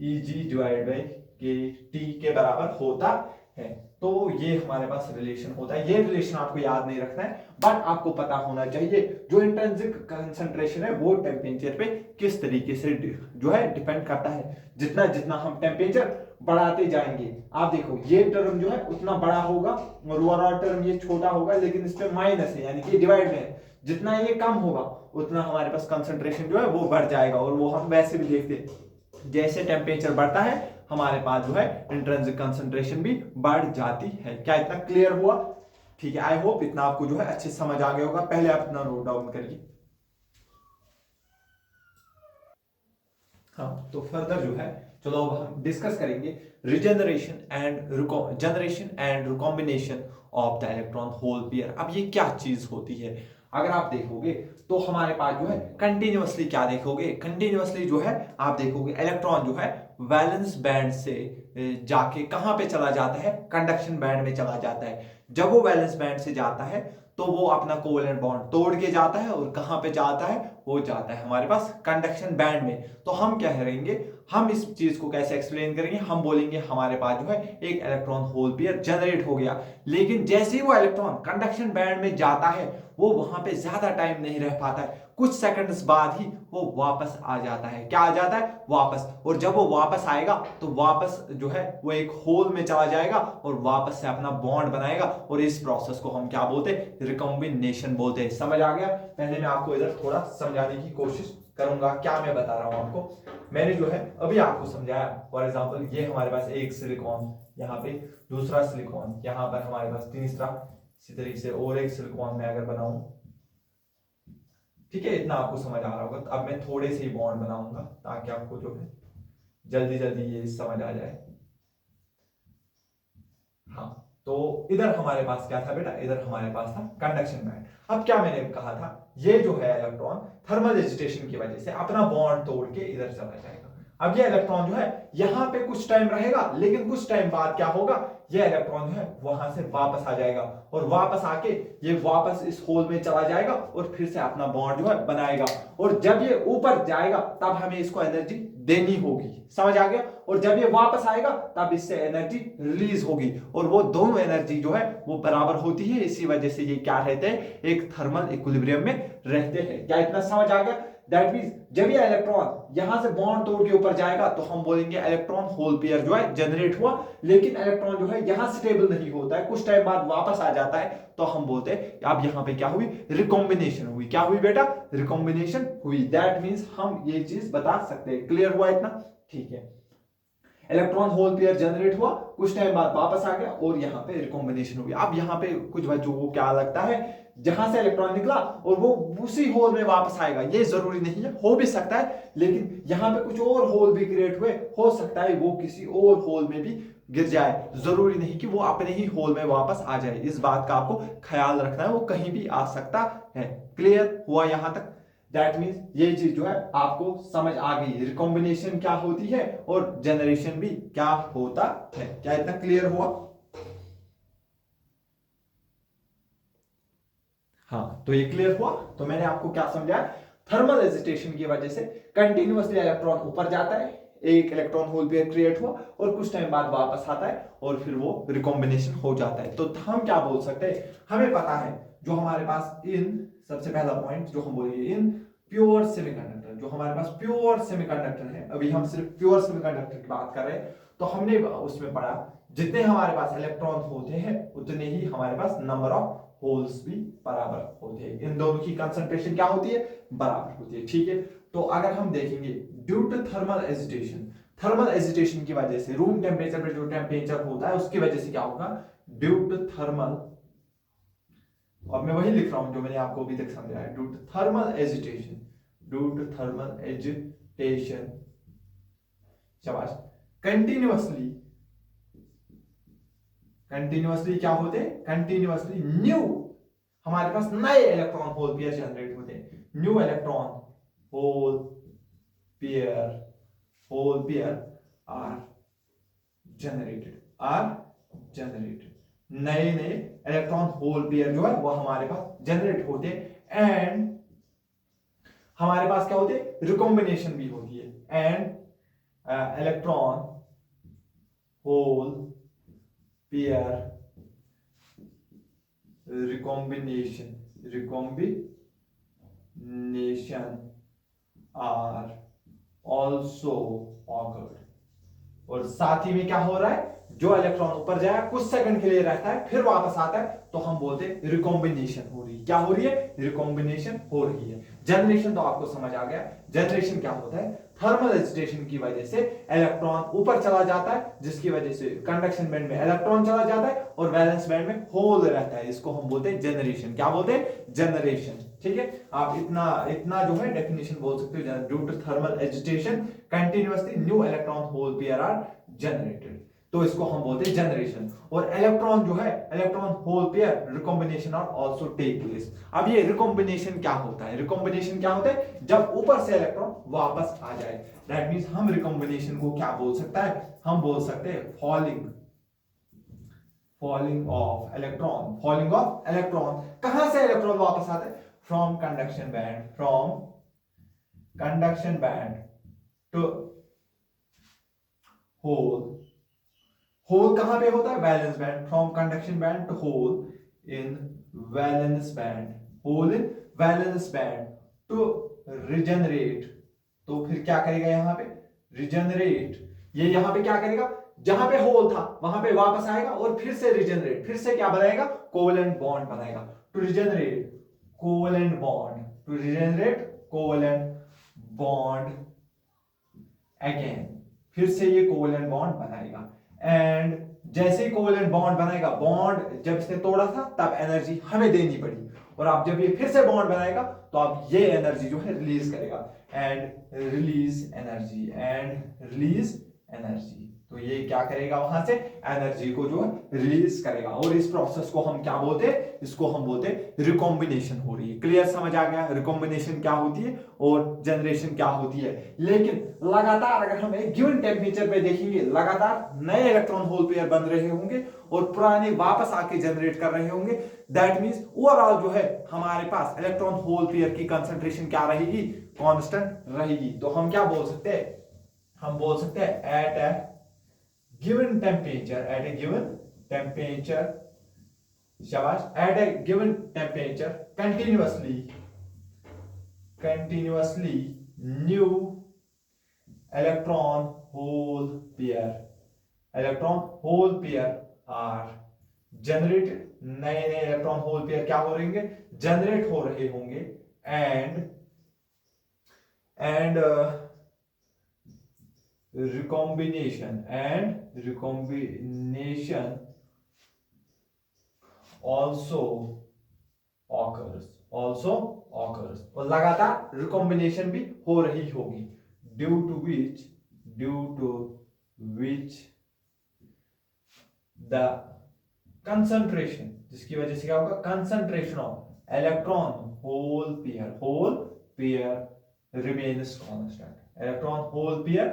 Eg divide by KT के बराबर होता है। तो ये हमारे पास रिलेशन होता है। ये रिलेशन आपको याद नहीं रखना है, बट आपको पता होना चाहिए जो इंट्रिंसिक कंसंट्रेशन है वो टेम्परेचर पे किस तरीके से जो है डिपेंड करता है। जितना जितना हम टेम्परेचर बढ़ाते जाएंगे, आप देखो ये टर्म जो है उतना बड़ा होगा और ओवरऑल टर्म ये छोटा होगा, लेकिन इस पे माइनस है यानी कि डिवाइड में है। जितना ये कम होगा उतना हमारे पास कंसंट्रेशन जो है वो बढ़ जाएगा। और वो हम वैसे भी देखते हैं, जैसे टेम्परेचर बढ़ता है हमारे पास जो है इंट्रिंसिक कंसंट्रेशन भी बढ़ जाती है। क्या इतना क्लियर हुआ, ठीक है। आई होप इतना आपको जो है अच्छे समझ आ गया होगा। पहले आप इतना नोट डाउन करिए। हाँ, तो फर्दर जो है चलो अब हम डिस्कस करेंगे regeneration and recombination of the electron hole pair. अब ये क्या चीज होती है? अगर आप देखोगे तो हमारे पास जो है कंटिन्यूअसली क्या देखोगे, कंटिन्यूअसली जो है आप देखोगे इलेक्ट्रॉन जो है वैलेंस बैंड से जाके कहां पे चला जाता है, कंडक्शन बैंड में चला जाता है। जब वो वैलेंस बैंड से जाता है तो वो अपना कोवेलेंट बॉन्ड तोड़ के जाता है और कहां पे जाता है, वो जाता है हमारे पास कंडक्शन बैंड में। तो हम क्या करेंगे, हम इस चीज को कैसे एक्सप्लेन करेंगे, हम बोलेंगे हमारे पास जो है एक इलेक्ट्रॉन होल पेयर जनरेट हो गया, लेकिन जैसे ही वो इलेक्ट्रॉन कंडक्शन बैंड में जाता है वो वहां पे ज्यादा टाइम नहीं रह पाता है, कुछ सेकंड्स बाद ही वो वापस आ जाता है। क्या आ जाता है? वापस। और जब वो वापस आएगा तो वापस जो है वो एक होल में चला जाएगा और वापस से अपना बॉन्ड बनाएगा, और इस प्रोसेस को हम क्या बोलते हैं? रिकॉम्बिनेशन बोलते हैं। समझ आ गया? पहले मैं आपको इधर थोड़ा समझाने की कोशिश करूंगा क्या मैं बता रहा हूं आपको। मैंने जो है अभी आपको समझाया, फॉर एग्जांपल ये हमारे पास एक सिलिकॉन, यहाँ पे दूसरा सिलिकॉन, यहाँ पर हमारे पास तीसरा, इसी तरीके से और एक सिलिकॉन में अगर बनाऊं, ठीक है, इतना आपको समझ आ रहा होगा। तो अब मैं थोड़े से ही बॉन्ड बनाऊंगा ताकि आपको जो है जल्दी जल्दी ये समझ आ जाए। हाँ, तो इधर हमारे पास क्या था बेटा? इधर हमारे पास था कंडक्शन बैंड। अब क्या मैंने कहा था, ये जो है इलेक्ट्रॉन थर्मल एजिटेशन की वजह से अपना बॉन्ड तोड़ के इधर चला जाएगा। अब ये इलेक्ट्रॉन जो है यहां पे कुछ टाइम रहेगा, लेकिन कुछ टाइम बाद क्या होगा, ये इलेक्ट्रॉन जो है वहां से वापस आ जाएगा, और वापस आके ये वापस इस होल में चला जाएगा और फिर से अपना बॉन्ड जो है बनाएगा। और जब ये ऊपर जाएगा तब हमें इसको एनर्जी देनी होगी। समझ आ गया? और जब ये वापस आएगा तब इससे एनर्जी रिलीज होगी, और वो दोनों एनर्जी जो है वो बराबर होती है। इसी वजह से ये क्या रहते हैं? एक थर्मल इक्विलिब्रियम में रहते हैं। क्या इतना समझ आ गया? दैट मींस जब ये इलेक्ट्रॉन यहां से बॉन्ड तोड़ के ऊपर जाएगा तो हम बोलेंगे इलेक्ट्रॉन होल पेयर जो है जनरेट हुआ, लेकिन इलेक्ट्रॉन जो है यहां स्टेबल नहीं होता है, कुछ टाइम बाद वापस आ जाता है, तो हम बोलते हैं अब यहां पे क्या हुई? रिकॉम्बिनेशन हुई। क्या हुई बेटा? रिकॉम्बिनेशन हुई। दैट मींस हम ये चीज बता सकते हैं। क्लियर हुआ इतना? ठीक है, इलेक्ट्रॉन होल पेयर जनरेट हुआ, कुछ टाइम बाद वापस आ गया और यहाँ पे रिकॉम्बिनेशन हो गया। अब यहाँ पे कुछ बच्चों को क्या लगता है, जहां से इलेक्ट्रॉन निकला और वो उसी होल में वापस आएगा, ये जरूरी नहीं है, हो भी सकता है, लेकिन यहाँ पे कुछ और होल भी क्रिएट हुए, हो सकता है वो किसी और होल में भी गिर जाए, जरूरी नहीं कि वो अपने ही होल में वापस आ जाए। इस बात का आपको ख्याल रखना है, वो कहीं भी आ सकता है। क्लियर हुआ यहां तक? दैट मीन्स ये चीज जो है आपको समझ आ गई, रिकॉम्बिनेशन क्या होती है और जनरेशन भी क्या होता है। क्या इतना क्लियर हुआ? हाँ, तो ये क्लियर हुआ। तो मैंने आपको क्या समझाया, थर्मल एजिटेशन की वजह से कंटिन्यूअसली इलेक्ट्रॉन ऊपर जाता है, एक इलेक्ट्रॉन होल पेयर क्रिएट हुआ और कुछ टाइम बाद वापस आता है और फिर वो रिकॉम्बिनेशन हो जाता है। तो हम क्या बोल सकते हैं, हमें पता है जो हमारे पास इन सबसे पहला पॉइंट जो हम बोलेंगे, इन प्योर सेमीकंडक्टर, जो हमारे पास प्योर सेमीकंडक्टर है, अभी हम सिर्फ प्योर सेमीकंडक्टर की बात कर रहे हैं, तो हमने उसमें पढ़ा जितने हमारे पास इलेक्ट्रॉन होते हैं उतने ही हमारे पास नंबर ऑफ होल्स भी बराबर होते हैं। इन दोनों की कंसंट्रेशन क्या होती है? बराबर होती है। ठीक है, तो अगर हम देखेंगे due to thermal agitation, thermal agitation की वजह से रूम टेम्परेचर पे जो टेम्परेचर होता है उसकी वजह से क्या होगा, ड्यू टू थर्मल, और मैं वही लिख रहा हूं जो मैंने आपको अभी तक समझाया, due to thermal agitation, due to thermal agitation, शाबाश, कंटिन्यूअसली, कंटिन्यूअसली क्या होते हैं, कंटिन्यूअसली न्यू, हमारे पास नए इलेक्ट्रॉन होल पेयर जनरेट होते हैं, new electron hole pair, hole pair are generated, are generated, नए नए इलेक्ट्रॉन होल पेयर जो है वो हमारे पास जनरेट होते हैं। एंड हमारे पास क्या होते हैं, रिकॉम्बिनेशन भी होती है। And electron hole pair recombination, are also occurred, और साथ ही में क्या हो रहा है, जो इलेक्ट्रॉन ऊपर जाए कुछ सेकंड के लिए रहता है फिर वापस आता है, तो हम बोलते हैं रिकॉम्बिनेशन हो रही है। क्या हो रही है? रिकॉम्बिनेशन हो रही है। जनरेशन तो आपको समझ आ गया। जनरेशन क्या होता है? थर्मल एजिटेशन की वजह से इलेक्ट्रॉन ऊपर चला जाता है, जिसकी वजह से कंडक्शन बैंड में इलेक्ट्रॉन चला जाता है और वैलेंस बैंड में होल रहता है। इसको हम बोलते हैं जनरेशन। क्या बोलते हैं? जनरेशन। ठीक है, आप इतना इतना जो है डेफिनेशन बोल सकते हो। Due to thermal agitation continuously new electron hole pair are generated, तो इसको हम बोलते हैं जनरेशन। और इलेक्ट्रॉन जो है, electron hole pair recombination are also take place. अब ये रिकॉम्बिनेशन क्या होता है? रिकॉम्बिनेशन क्या होता है? जब ऊपर से इलेक्ट्रॉन वापस आ जाए। दैट मींस हम रिकॉम्बिनेशन को क्या बोल सकता है? हम बोल सकते हैं falling off electron. Falling off electron. कहां से इलेक्ट्रॉन वापस आता है? From conduction band, from conduction band to hole. Hole कहां पे होता है? Valence band. From conduction band to hole in valence band, hole in valence band to regenerate. तो फिर क्या करेगा यहां पे? रिजेनरेट। ये यहां पे क्या करेगा? जहां पे होल था वहां पे वापस आएगा और फिर से रिजेनरेट, फिर से क्या बनाएगा? कोवेलेंट बॉन्ड बनाएगा। To regenerate covalent bond, to regenerate covalent bond again, फिर से ये कोवेलेंट बॉन्ड बनाएगा। एंड जैसे ही कोवेलेंट बॉन्ड बनाएगा, बॉन्ड जब इसने तोड़ा था तब एनर्जी हमें देनी पड़ी, और अब जब ये फिर से बॉन्ड बनाएगा तो अब ये एनर्जी जो है रिलीज करेगा। And release energy, and release energy. तो ये क्या करेगा? वहां से एनर्जी को जो है रिलीज करेगा। और इस प्रोसेस को हम क्या बोलते हैं? इसको हम बोलते हैं रिकॉम्बिनेशन हो रही है। क्लियर समझ आ गया रिकॉम्बिनेशन क्या होती है और जनरेशन क्या होती है। लेकिन लगातार अगर हम एक गिवन टेम्परेचर पे देखेंगे, लगातार नए इलेक्ट्रॉन होल पेयर बन रहे होंगे और पुराने वापस आके जनरेट कर रहे होंगे। दैट मींस ओवरऑल जो है हमारे पास इलेक्ट्रॉन होल पेयर की कंसंट्रेशन क्या रहेगी? कांस्टेंट रहेगी। तो हम क्या बोल सकते हैं? हम बोल सकते हैं एट ए गिवन टेम्परेचर, शाबाश, at a given temperature continuously new electron hole pair are generated। नए नए इलेक्ट्रॉन होल पेयर क्या हो रहे होंगे? जनरेट हो रहे होंगे। एंड recombination also occurs, और लगातार रिकॉम्बिनेशन भी हो रही होगी। Due to which the concentration, जिसकी वजह से क्या होगा? Concentration of electron hole pair remains constant. Electron hole pair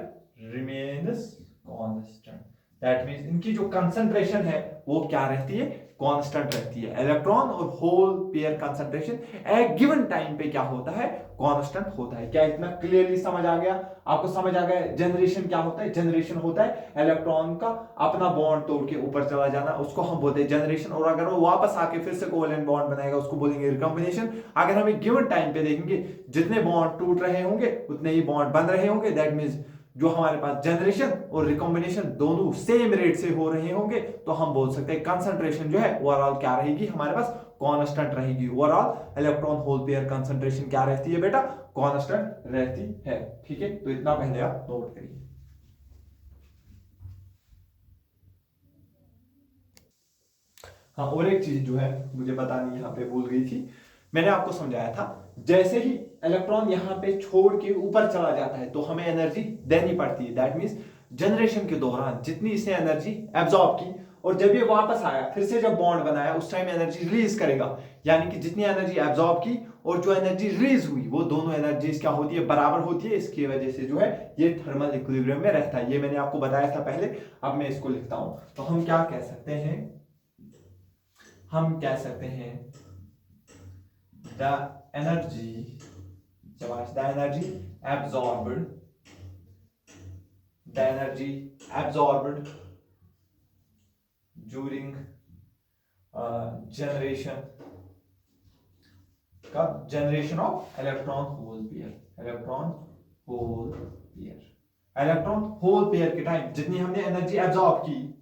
remains constant. That means इनकी जो कंसंट्रेशन है वो क्या रहती है? कांस्टेंट रहती है। इलेक्ट्रॉन और होल पेयर कंसंट्रेशन एक गिवन टाइम पे क्या होता है? कांस्टेंट होता है। क्या इतना क्लियरली समझ आ गया? आपको समझ आ गया जनरेशन क्या होता है? जनरेशन होता है इलेक्ट्रॉन का अपना बॉन्ड तोड़ के ऊपर चला जाना, उसको हम बोलते हैं जनरेशन। और अगर वो वापस आके फिर से कोवेलेंट बॉन्ड बनाएगा, उसको बोलेंगे रिकॉम्बिनेशन। अगर हम एक गिवन टाइम पे देखेंगे, जितने बॉन्ड टूट रहे होंगे उतने ही बॉन्ड बन रहे होंगे। दैट मींस जो हमारे पास जनरेशन और रिकॉम्बिनेशन दोनों सेम रेट से हो रहे होंगे, तो हम बोल सकते हैं कंसंट्रेशन जो है ओवरऑल क्या रहेगी? हमारे पास कांस्टेंट रहेगी। Overall electron hole pair concentration क्या रहती है बेटा? कांस्टेंट रहती है। ठीक है, तो इतना पहले आप नोट करिए। हाँ, और एक चीज जो है मुझे बतानी यहाँ पे भूल गई थी। मैंने आपको समझाया था, जैसे ही इलेक्ट्रॉन यहाँ पे छोड़ के ऊपर चला जाता है तो हमें एनर्जी देनी पड़ती है। दैट मींस जनरेशन के दौरान जितनी इसने एनर्जी एब्जॉर्ब की, और जब ये वापस आया फिर से जब बॉन्ड बनाया उस टाइम एनर्जी रिलीज करेगा। यानी कि जितनी एनर्जी एब्जॉर्ब की और जो एनर्जी रिलीज हुई वो दोनों एनर्जीज क्या होती है? बराबर होती है। इसकी वजह से जो है ये थर्मल इक्विलिब्रियम में रहता है। ये मैंने आपको बताया था पहले, अब मैं इसको लिखता हूं। तो हम क्या कह सकते हैं? हम कह सकते हैं the energy absorbed during generation of electron hole pair के टाइम जितनी हमने एनर्जी एब्जॉर्ब की,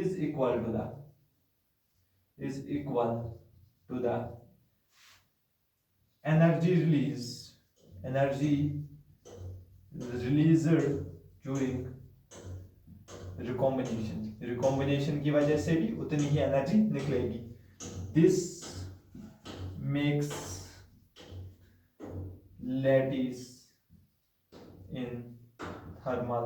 is equal to the energy released during recombination की वजह से भी उतनी ही एनर्जी निकलेगी. This makes lattice in thermal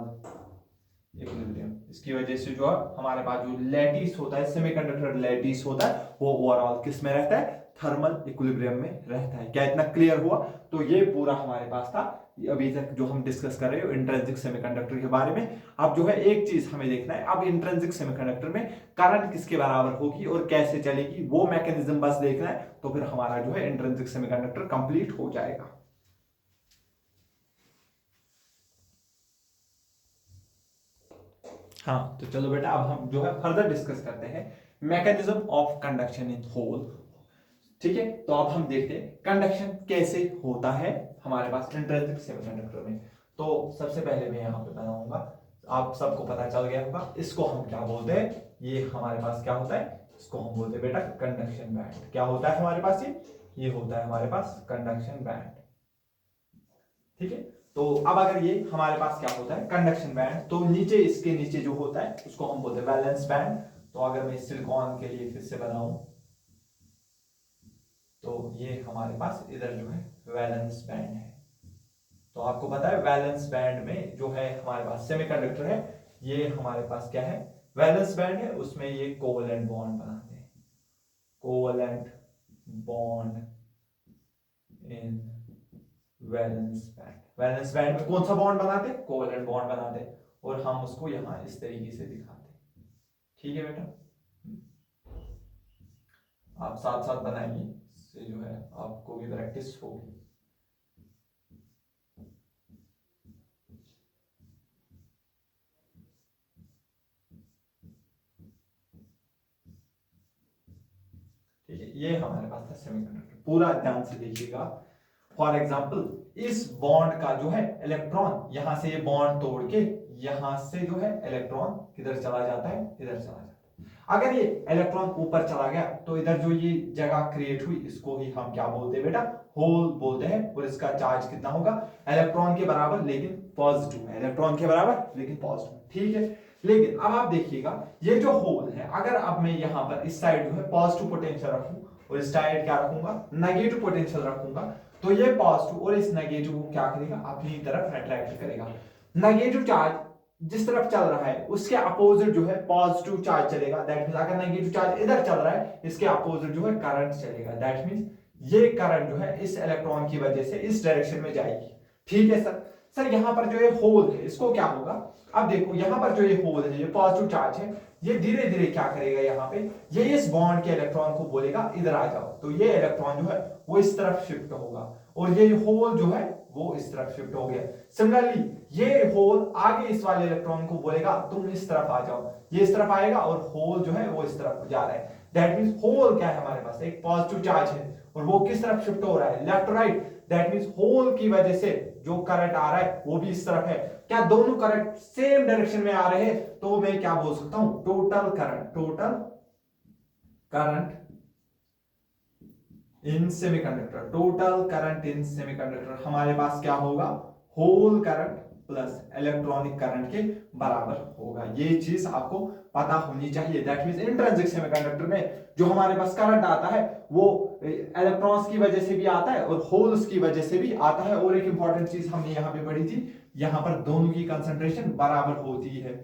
equilibrium. इसकी वजह से जो हमारे पास जो लैटिस होता है, सेमीकंडक्टर लैटिस होता है, वो ओवरऑल किस में रहता है? थर्मल इक्विलिब्रियम में रहता है. क्या इतना क्लियर हुआ? तो ये पूरा हमारे पास था अभी तक जो हम डिस्कस कर रहे हो इंट्रिंसिक सेमीकंडक्टर के बारे में. अब जो है एक चीज हमें देखना है, अब इंट्रिंसिक सेमीकंडक्टर में करंट किसके बराबर होगी और कैसे चलेगी, वो मैकेनिज्म बस देखना है. तो फिर हमारा जो है इंट्रिंसिक सेमीकंडक्टर कंप्लीट हो जाएगा. हाँ, तो चलो बेटा अब हम जो है फर्दर डिस्कस करते हैं mechanism of conduction in hole. ठीक है, तो अब हम देखते हैं कंडक्शन कैसे होता है हमारे पास इंट्रिंसिक सेमीकंडक्टर में. तो सबसे पहले मैं यहाँ पे बनाऊंगा, आप सबको पता चल गया होगा इसको हम क्या बोलते हैं. ये हमारे पास क्या होता है? इसको हम बोलते हैं बेटा कंडक्शन बैंड. क्या होता है हमारे पास? ये होता है हमारे पास कंडक्शन बैंड. ठीक है, तो अब अगर ये हमारे पास क्या होता है कंडक्शन बैंड, तो नीचे इसके नीचे जो होता है उसको हम बोलते हैं वैलेंस बैंड. तो अगर मैं सिलिकॉन के लिए फिर से बनाऊं तो ये हमारे पास इधर जो है वैलेंस बैंड है. तो आपको पता है वैलेंस बैंड में जो है हमारे पास सेमीकंडक्टर है, ये हमारे पास क्या है? वैलेंस बैंड है. उसमें ये कोवैलेंट बॉन्ड बनाते हैं, covalent bond in valence band. Valence band में कौन सा बॉन्ड बनाते हैं? कोवैलेंट बॉन्ड बनाते हैं. और हम उसको यहां इस तरीके से दिखाते हैं. ठीक है बेटा, आप साथ साथ बनाइए, इससे जो है आपको भी प्रैक्टिस होगी. ठीक है, ये हमारे पास था सेमीकंडक्टर. पूरा ध्यान से देखिएगा. फॉर एग्जाम्पल इस बॉन्ड का जो है इलेक्ट्रॉन यहां से ये बॉन्ड तोड़ के यहां से जो है इलेक्ट्रॉन किधर चला जाता है? इधर चला जाता है. अगर ये इलेक्ट्रॉन ऊपर चला गया तो इधर जो ये जगह क्रिएट हुई इसको ही हम क्या बोलते हैं बेटा? होल बोलते हैं. और इसका चार्ज कितना होगा? इलेक्ट्रॉन के बराबर लेकिन पॉजिटिव है. इलेक्ट्रॉन के बराबर लेकिन पॉजिटिव. ठीक है, लेकिन अब आप देखिएगा ये जो होल है, अगर अब मैं यहां पर इस साइड जो है पॉजिटिव पोटेंशियल रखूं और इस साइड क्या रखूंगा? नेगेटिव पोटेंशियल रखूंगा, तो ये पॉजिटिव और इस नेगेटिव को क्या करेगा? अपनी तरफ अट्रैक्ट करेगा. नेगेटिव चार्ज जिस तरफ चल रहा है उसके अपोजिट जो है पॉजिटिव चार्ज चलेगा. दैट मींस अगर नेगेटिव चार्ज इधर चल रहा है इसके अपोजिट जो है करंट चलेगा. दैट मींस ये करंट जो है इस इलेक्ट्रॉन की वजह से इस डायरेक्शन में जाएगी. ठीक है सर. सर यहाँ पर जो ये होल है इसको क्या होगा? अब देखो यहाँ पर जो ये होल है, ये पॉजिटिव चार्ज है, ये धीरे धीरे क्या करेगा? यहाँ पे ये इस बॉन्ड के इलेक्ट्रॉन को बोलेगा इधर आ जाओ. तो ये इलेक्ट्रॉन जो है वो इस तरफ शिफ्ट होगा और ये होल जो है वो इस तरफ शिफ्ट हो गया. सिमिलरली ये होल आगे इस वाले इलेक्ट्रॉन को बोलेगा तुम इस तरफ आ जाओ. ये इस तरफ आएगा और होल जो है वो इस तरफ जा रहा है. दैट मींस होल क्या है हमारे पास? एक पॉजिटिव चार्ज है और वो किस तरफ शिफ्ट हो रहा है? Left right. That means hole की वजह से जो करंट आ रहा है वो भी इस तरफ है. क्या दोनों करंट सेम डायरेक्शन में आ रहे हैं? तो मैं क्या बोल सकता हूं? Total current in semiconductor. Total current in semiconductor हमारे पास क्या होगा? Hole current plus electronic current के बराबर होगा. ये चीज आपको पता होनी चाहिए. दैट मींस इंट्रिंसिक सेमीकंडक्टर में जो हमारे पास करंट आता है वो इलेक्ट्रॉन्स की वजह से भी आता है और होल्स की वजह से भी आता है. और एक इंपॉर्टेंट चीज हमने यहाँ पे पढ़ी थी, यहाँ पर दोनों की कंसंट्रेशन बराबर होती है.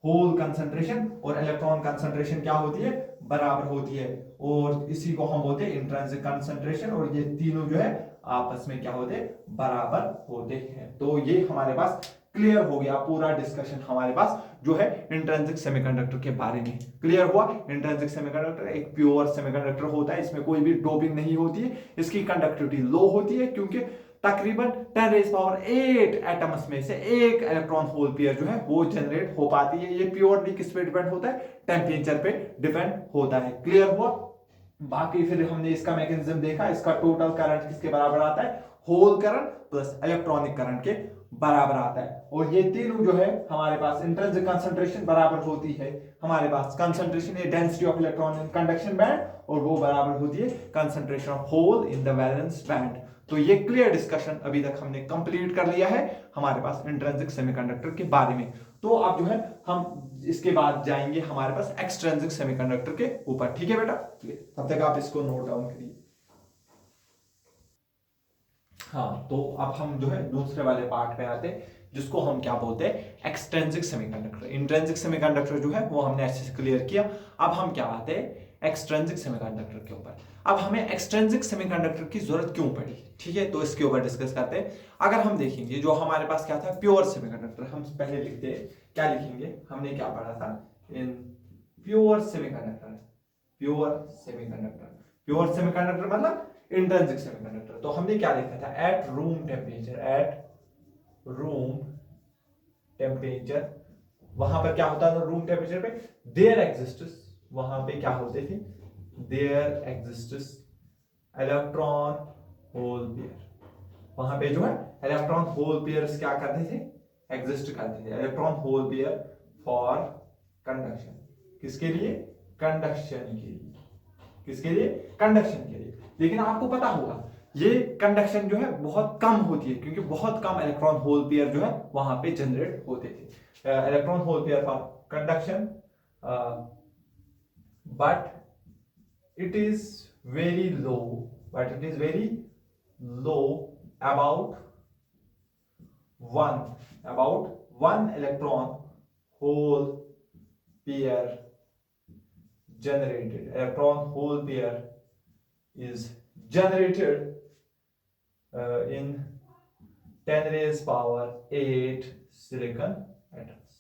होल कंसंट्रेशन और इलेक्ट्रॉन कंसंट्रेशन क्या होती है? बराबर होती है. और इसी को हम बोलते हैं इंट्रिंसिक कंसंट्रेशन. और ये तीनों जो है आपस में क्या होते हैं? बराबर होते हैं. तो ये हमारे पास क्लियर हो गया. पूरा डिस्कशन हमारे पास जो है इंट्रिंसिक सेमीकंडक्टर के बारे में क्लियर हुआ. इंट्रिंसिक सेमीकंडक्टर एक प्योर सेमीकंडक्टर होता है, इसमें कोई भी डोपिंग नहीं होती है. इसकी कंडक्टिविटी लो होती है क्योंकि तकरीबन 10⁸ एटम्स में से एक इलेक्ट्रॉन होल पेयर जो है वो जनरेट हो पाती है. ये प्योरली किस पे डिपेंड होता है? टेम्परेचर पे डिपेंड होता है. क्लियर हुआ. बाकी फिर हमने इसका मैकेनिज्म देखा. इसका टोटल करंट किसके बराबर आता है? Hole current plus electronic current के बराबर आता है। और ये तीनों जो है हमारे पास इंट्रिंसिक कंसंट्रेशन बराबर होती है हमारे पास कंसंट्रेशन है density of electron in conduction band, और वो बराबर होती है concentration of hole in the valence band. तो ये क्लियर डिस्कशन अभी तक हमने कंप्लीट कर लिया है हमारे पास इंट्रिंसिक सेमीकंडक्टर के बारे में। तो अब जो है हम इसके बाद जाएंगे हमारे पास एक्सट्रिंसिक सेमीकंडक्टर के ऊपर। ठीक है बेटा, तब तक आप इसको नोट डाउन करिए। हाँ, तो अब हम जो है दूसरे वाले पार्ट पे आते हैं जिसको हम क्या बोलते हैं एक्सट्रिंसिक सेमीकंडक्टर। इंट्रिंसिक सेमीकंडक्टर जो है वो हमने अच्छे से क्लियर किया। अब हम क्या आते हैं एक्सट्रिंसिक सेमीकंडक्टर के ऊपर। अब हमें एक्सट्रिंसिक सेमीकंडक्टर की जरूरत क्यों पड़ी, ठीक है, तो इसके ऊपर डिस्कस करते हैं। अगर हम देखेंगे जो हमारे पास क्या था प्योर सेमीकंडक्टर, हम पहले लिखते हैं क्या लिखेंगे, हमने क्या पढ़ा था in pure semiconductor. Pure semiconductor, pure semiconductor मतलब इंट्रिंसिक सेमीकंडक्टर। तो हमने क्या लिखा था at room temperature, at room temperature, वहां पर क्या होता था रूम टेम्परेचर पे, देयर एग्जिस्ट्स, वहां पे क्या होते थे, there exists electron hole pair. वहां पे जो है इलेक्ट्रॉन होल पेयर्स क्या करते थे, एग्जिस्ट करते थे, electron hole pair for conduction. किसके लिए, कंडक्शन के लिए, किसके लिए, कंडक्शन के लिए। लेकिन आपको पता होगा ये कंडक्शन जो है बहुत कम होती है, क्योंकि बहुत कम इलेक्ट्रॉन होल पेयर जो है वहां पे जनरेट होते थे, electron hole pair for conduction, but it is very low, but it is very low, about one electron hole pair generated, electron hole pair is generated in 10 raised power 8 silicon atoms।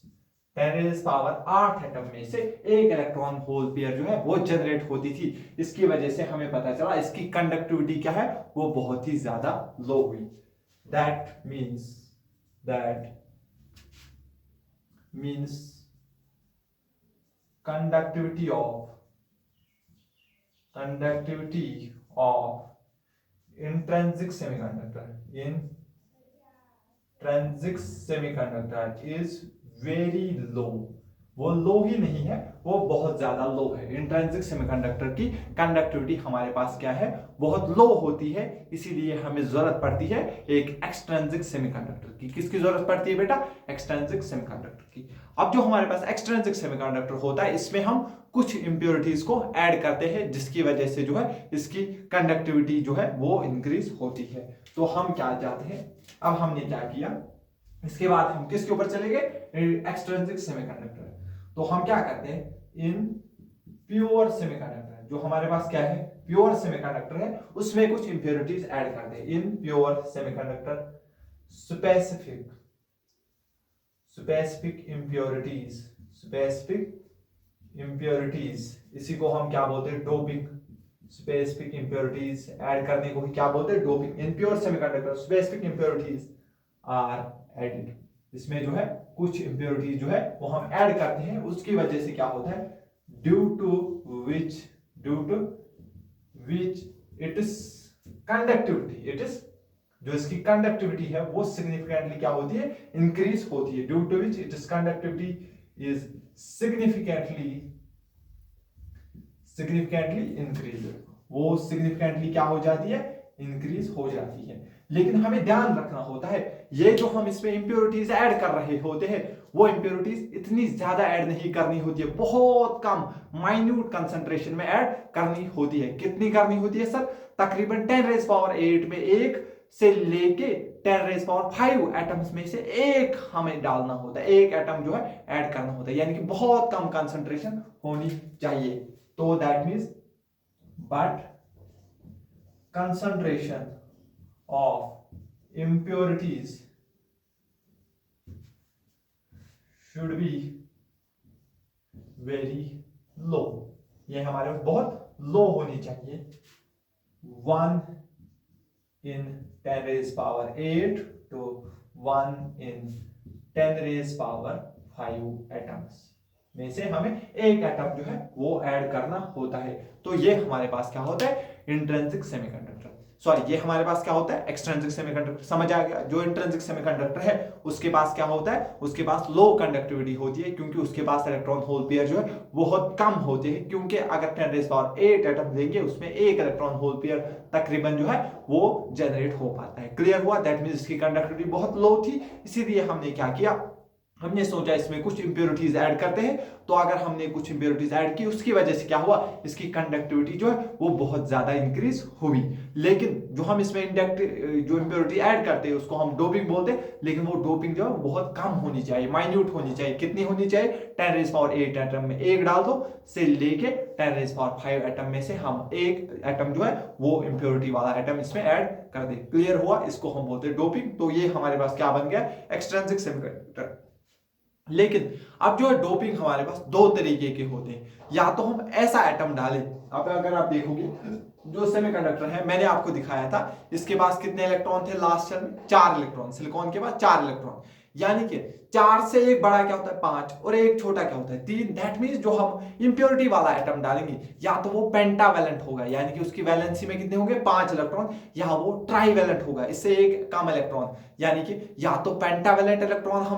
10 rays power 8 atom में से एक electron hole pair जो है वो generate होती थी। इसकी वजह से हमें पता चला इसकी कंडक्टिविटी क्या है, वो बहुत ही ज्यादा लो हुई। That means conductivity of intrinsic semiconductor is very low. वो लो ही नहीं है, वो बहुत ज्यादा लो है। इंट्रिंसिक सेमीकंडक्टर की कंडक्टिविटी हमारे पास क्या है, बहुत लो होती है। इसीलिए हमें जरूरत पड़ती है एक एक्सट्रिंसिक सेमीकंडक्टर की। किसकी जरूरत पड़ती है बेटा, एक्सट्रिंसिक सेमीकंडक्टर की। अब जो हमारे पास एक्सट्रिंसिक सेमीकंडक्टर होता है इसमें हम कुछ इंप्योरिटीज को ऐड करते हैं, जिसकी वजह से जो है इसकी कंडक्टिविटी जो है वो इंक्रीज होती है। तो हम क्या चाहते हैं, अब हमने क्या किया, इसके बाद हम किसके ऊपर चले गए, एक्सट्रिंसिक सेमीकंडक्टर। तो हम क्या करते हैं इन प्योर सेमीकंडक्टर, जो हमारे पास क्या है प्योर सेमीकंडक्टर है, उसमें कुछ इंप्योरिटीज ऐड करते हैं। इन प्योर सेमीकंडक्टर स्पेसिफिक इंप्योरिटीज, इसी को हम क्या बोलते हैं डोपिंग। स्पेसिफिक इंप्योरिटीज ऐड करने को क्या बोलते हैं, doping. In pure semiconductor specific impurities are added, इसमें जो है कुछ इंप्योरिटीज जो है वो हम ऐड करते हैं। उसकी वजह से क्या होता है, due to which it is conductivity, जो इसकी कंडक्टिविटी है वो सिग्निफिकेंटली क्या होती है, इंक्रीज होती है। Due to which it is conductivity is significantly increase, वो सिग्निफिकेंटली क्या हो जाती है, इंक्रीज हो जाती है। लेकिन हमें ध्यान रखना होता है ये जो हम इसमें इंप्योरिटीज ऐड कर रहे होते हैं वो इंप्योरिटीज इतनी ज्यादा ऐड नहीं करनी होती है, बहुत कम माइन्यूट कंसंट्रेशन में ऐड करनी होती है। कितनी करनी होती है सर, तकरीबन 10 रेज़ पावर 8 में एक से लेके 10 रेज़ पावर 5 एटम्स में से एक हमें डालना होता है, एक एटम जो है ऐड करना होता है, यानी कि बहुत कम कंसंट्रेशन होनी चाहिए। तो that means but concentration of impurities should be very low, ये हमारे बहुत लो होनी चाहिए। 1 in 10 raised power 8 to 1 in 10 raised power 5 atoms में से हमें एक एटम जो है वो ऐड करना होता है। तो ये हमारे पास क्या होता है, इंट्रिंसिक सेमीकंडक्टर। सॉरी, ये हमारे पास क्या होता है, एक्सट्रिंसिक सेमीकंडक्टर। समझ आ गया? जो इंट्रिंसिक सेमीकंडक्टर है उसके पास क्या होता है, उसके पास लो कंडक्टिविटी होती है, क्योंकि उसके पास इलेक्ट्रॉन होल पेयर जो है बहुत कम होते हैं, क्योंकि अगर 10⁸ एटम देंगे उसमें एक इलेक्ट्रॉन होल पेयर तकरीबन जो है वो जनरेट हो पाता है। क्लियर हुआ? दैट मींस इसकी कंडक्टिविटी बहुत लो थी, इसीलिए हमने क्या किया, हमने सोचा इसमें कुछ इंप्योरिटीज ऐड करते हैं। तो अगर हमने कुछ इंप्योरिटीज ऐड की, उसकी वजह से क्या हुआ, इसकी कंडक्टिविटी जो है वो बहुत ज्यादा इंक्रीज हुई। लेकिन जो हम इसमें जो इंप्योरिटी ऐड करते हैं उसको हम डोपिंग बोलते हैं, लेकिन वो डोपिंग जो है बहुत कम होनी चाहिए, माइन्यूट होनी चाहिए। कितनी होनी चाहिए? 10⁸ एटम में एक डाल दो से लेके 10⁵ एटम में से हम एक एटम जो है वो इंप्योरिटी वाला एटम इसमें ऐड कर दे। क्लियर हुआ? इसको हम बोलते हैं डोपिंग। तो ये हमारे पास क्या बन गया, एक्सट्रिंसिक सेमीकंडक्टर। लेकिन अब जो है डोपिंग हमारे पास दो तरीके के होते हैं, या तो हम ऐसा एटम डालें। अब अगर आप देखोगे जो सेमीकंडक्टर है मैंने आपको दिखाया था, इसके पास कितने इलेक्ट्रॉन थे लास्ट चरण में, 4 इलेक्ट्रॉन। सिलिकॉन के पास 4 इलेक्ट्रॉन, यानी कि 4 से एक बड़ा क्या होता है 5 और एक छोटा क्या होता है 3। दैट मींस जो हम इंप्योरिटी वाला एटम डालेंगे या तो वो पेंटावैलेंट होगा, यानी कि उसकी वैलेंसी में कितने होंगे 5 इलेक्ट्रॉन, या वो ट्राईवैलेंट होगा, इससे एक कम इलेक्ट्रॉन, यानी कि या तो पेंटावैलेंट इलेक्ट्रॉन हम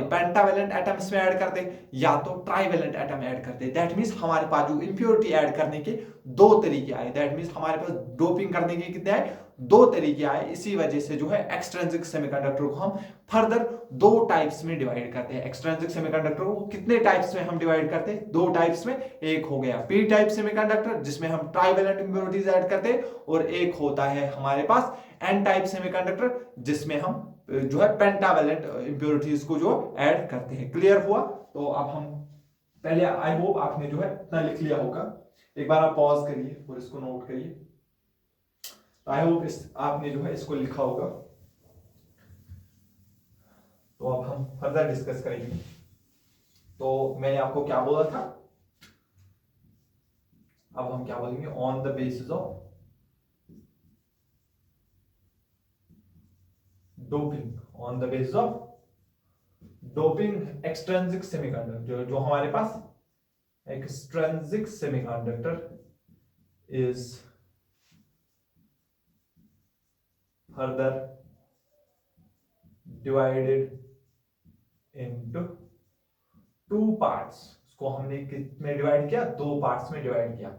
पेंटावैलेंट एटम इसमें ऐड करते हैं या तो ट्राईवैलेंट एटम ऐड करते हैं। दैट मींस हमारे पास जो इंप्योरिटी ऐड करने के दो तरीके आए। दैट मींस हमारे पास डोपिंग करने के कितने आए, दो तरीके आए। इसी वजह से जो है एक्सट्रिंसिक सेमीकंडक्टर को हम फर्दर दो टाइप्स में डिवाइड करते हैं। एक्सट्रिंसिक सेमीकंडक्टर को कितने टाइप्स में हम डिवाइड करते हैं, दो टाइप्स में। एक हो गया पी टाइप सेमीकंडक्टर जिसमें हम ट्राईवैलेंट इंप्योरिटीज ऐड करते हैं, और एक होता है हमारे पास एन टाइप सेमीकंडक्टर जिसमें हम जो है पेंटावैलेंट इंप्योरिटीज को जो ऐड करते हैं। क्लियर हुआ? तो अब हम पहले, आई होप आपने जो है इतना लिख लिया होगा। एक बार आप पॉज करिए और इसको नोट करिए। आई होप आपने जो है इसको लिखा होगा। तो अब हम फर्दर डिस्कस करेंगे। तो मैंने आपको क्या बोला था, अब हम क्या बोलेंगे, on the basis of doping, on the basis of doping extrinsic semiconductor. जो हमारे पास extrinsic semiconductor is further divided into two parts। इसको हमने कितने डिवाइड किया, दो पार्ट्स में डिवाइड किया।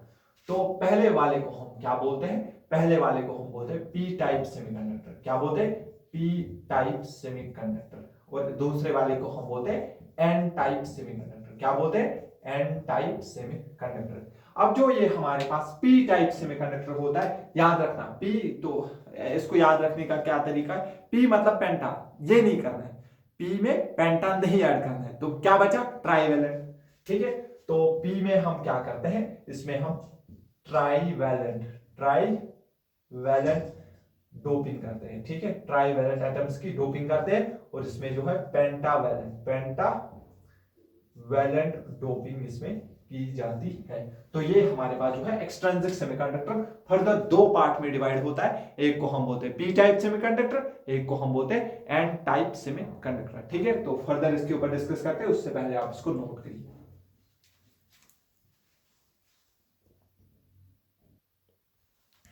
तो पहले वाले को हम क्या बोलते हैं, पहले वाले को हम बोलते हैं पी टाइप सेमीकंडक्टर। क्या बोलते हैं, पी टाइप सेमीकंडक्टर। और दूसरे वाले को हम बोलते हैं एन टाइप सेमीकंडक्टर। क्या बोलते हैं, एन टाइप सेमीकंडक्टर। अब जो ये हमारे पास पी टाइप सेमीकंडक्टर होता है, याद रखना पी, तो इसको याद रखने का क्या तरीका है, पी मतलब पेंटा, ये नहीं करना है, पी में पेंटा नहीं ऐड करना है। तो क्या बचा, ट्राईवैलेंट। ठीक है, तो पी में हम क्या करते हैं, इसमें हम ट्राईवैलेंट डोपिंग करते हैं। ठीक है, ट्राईवैलेंट एटम्स की डोपिंग करते हैं, और इसमें जो है पेंटावैलेंट डोपिंग इसमें की जाती है। तो ये हमारे पास जो है एक्सट्रिंसिक सेमीकंडक्टर फर्दर दो पार्ट में डिवाइड होता है। एक को हम बोलते हैं पी टाइप सेमीकंडक्टर, एक को हम बोलते हैं एन टाइप सेमीकंडक्टर। ठीक है, तो फर्दर इसके ऊपर डिस्कस करते हैं, उससे पहले आप इसको नोट करिए।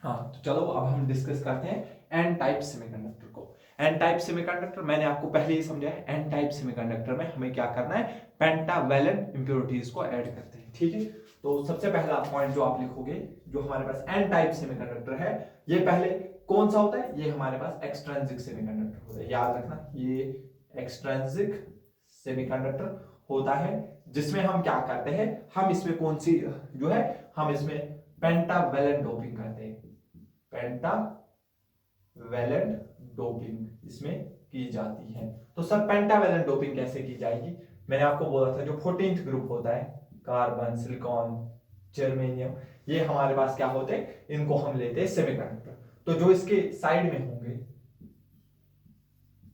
हाँ, तो चलो अब हम डिस्कस करते हैं एन टाइप सेमीकंडक्टर को। एन टाइप सेमीकंडक्टर मैंने आपको पहले ही समझाया। एन टाइप सेमीकंडक्टर में हमें क्या करना है, पेंटावैलेंट इंप्योरिटीज को ऐड करते हैं। ठीक है, तो सबसे पहला पॉइंट जो आप लिखोगे, जो हमारे पास एन टाइप सेमीकंडक्टर है, ये पहले कौन सा होता है, ये हमारे पास एक्सट्रिंसिक सेमीकंडक्टर होता है। याद रखना, ये एक्सट्रिंसिक सेमीकंडक्टर होता है, जिसमें हम क्या करते हैं, हम इसमें कौन सी जो है, हम इसमें पेंटावैलेंट डोपिंग करते हैं। पेंटावैलेंट डोपिंग इसमें की जाती है। तो सर पेंटावैलेंट डोपिंग कैसे की जाएगी, मैंने आपको बोला था जो 14th ग्रुप होता है, कार्बन, सिलिकॉन, जर्मेनियम, ये हमारे पास क्या होते हैं, इनको हम लेते हैं सेमीकंडक्टर। तो जो इसके साइड में होंगे,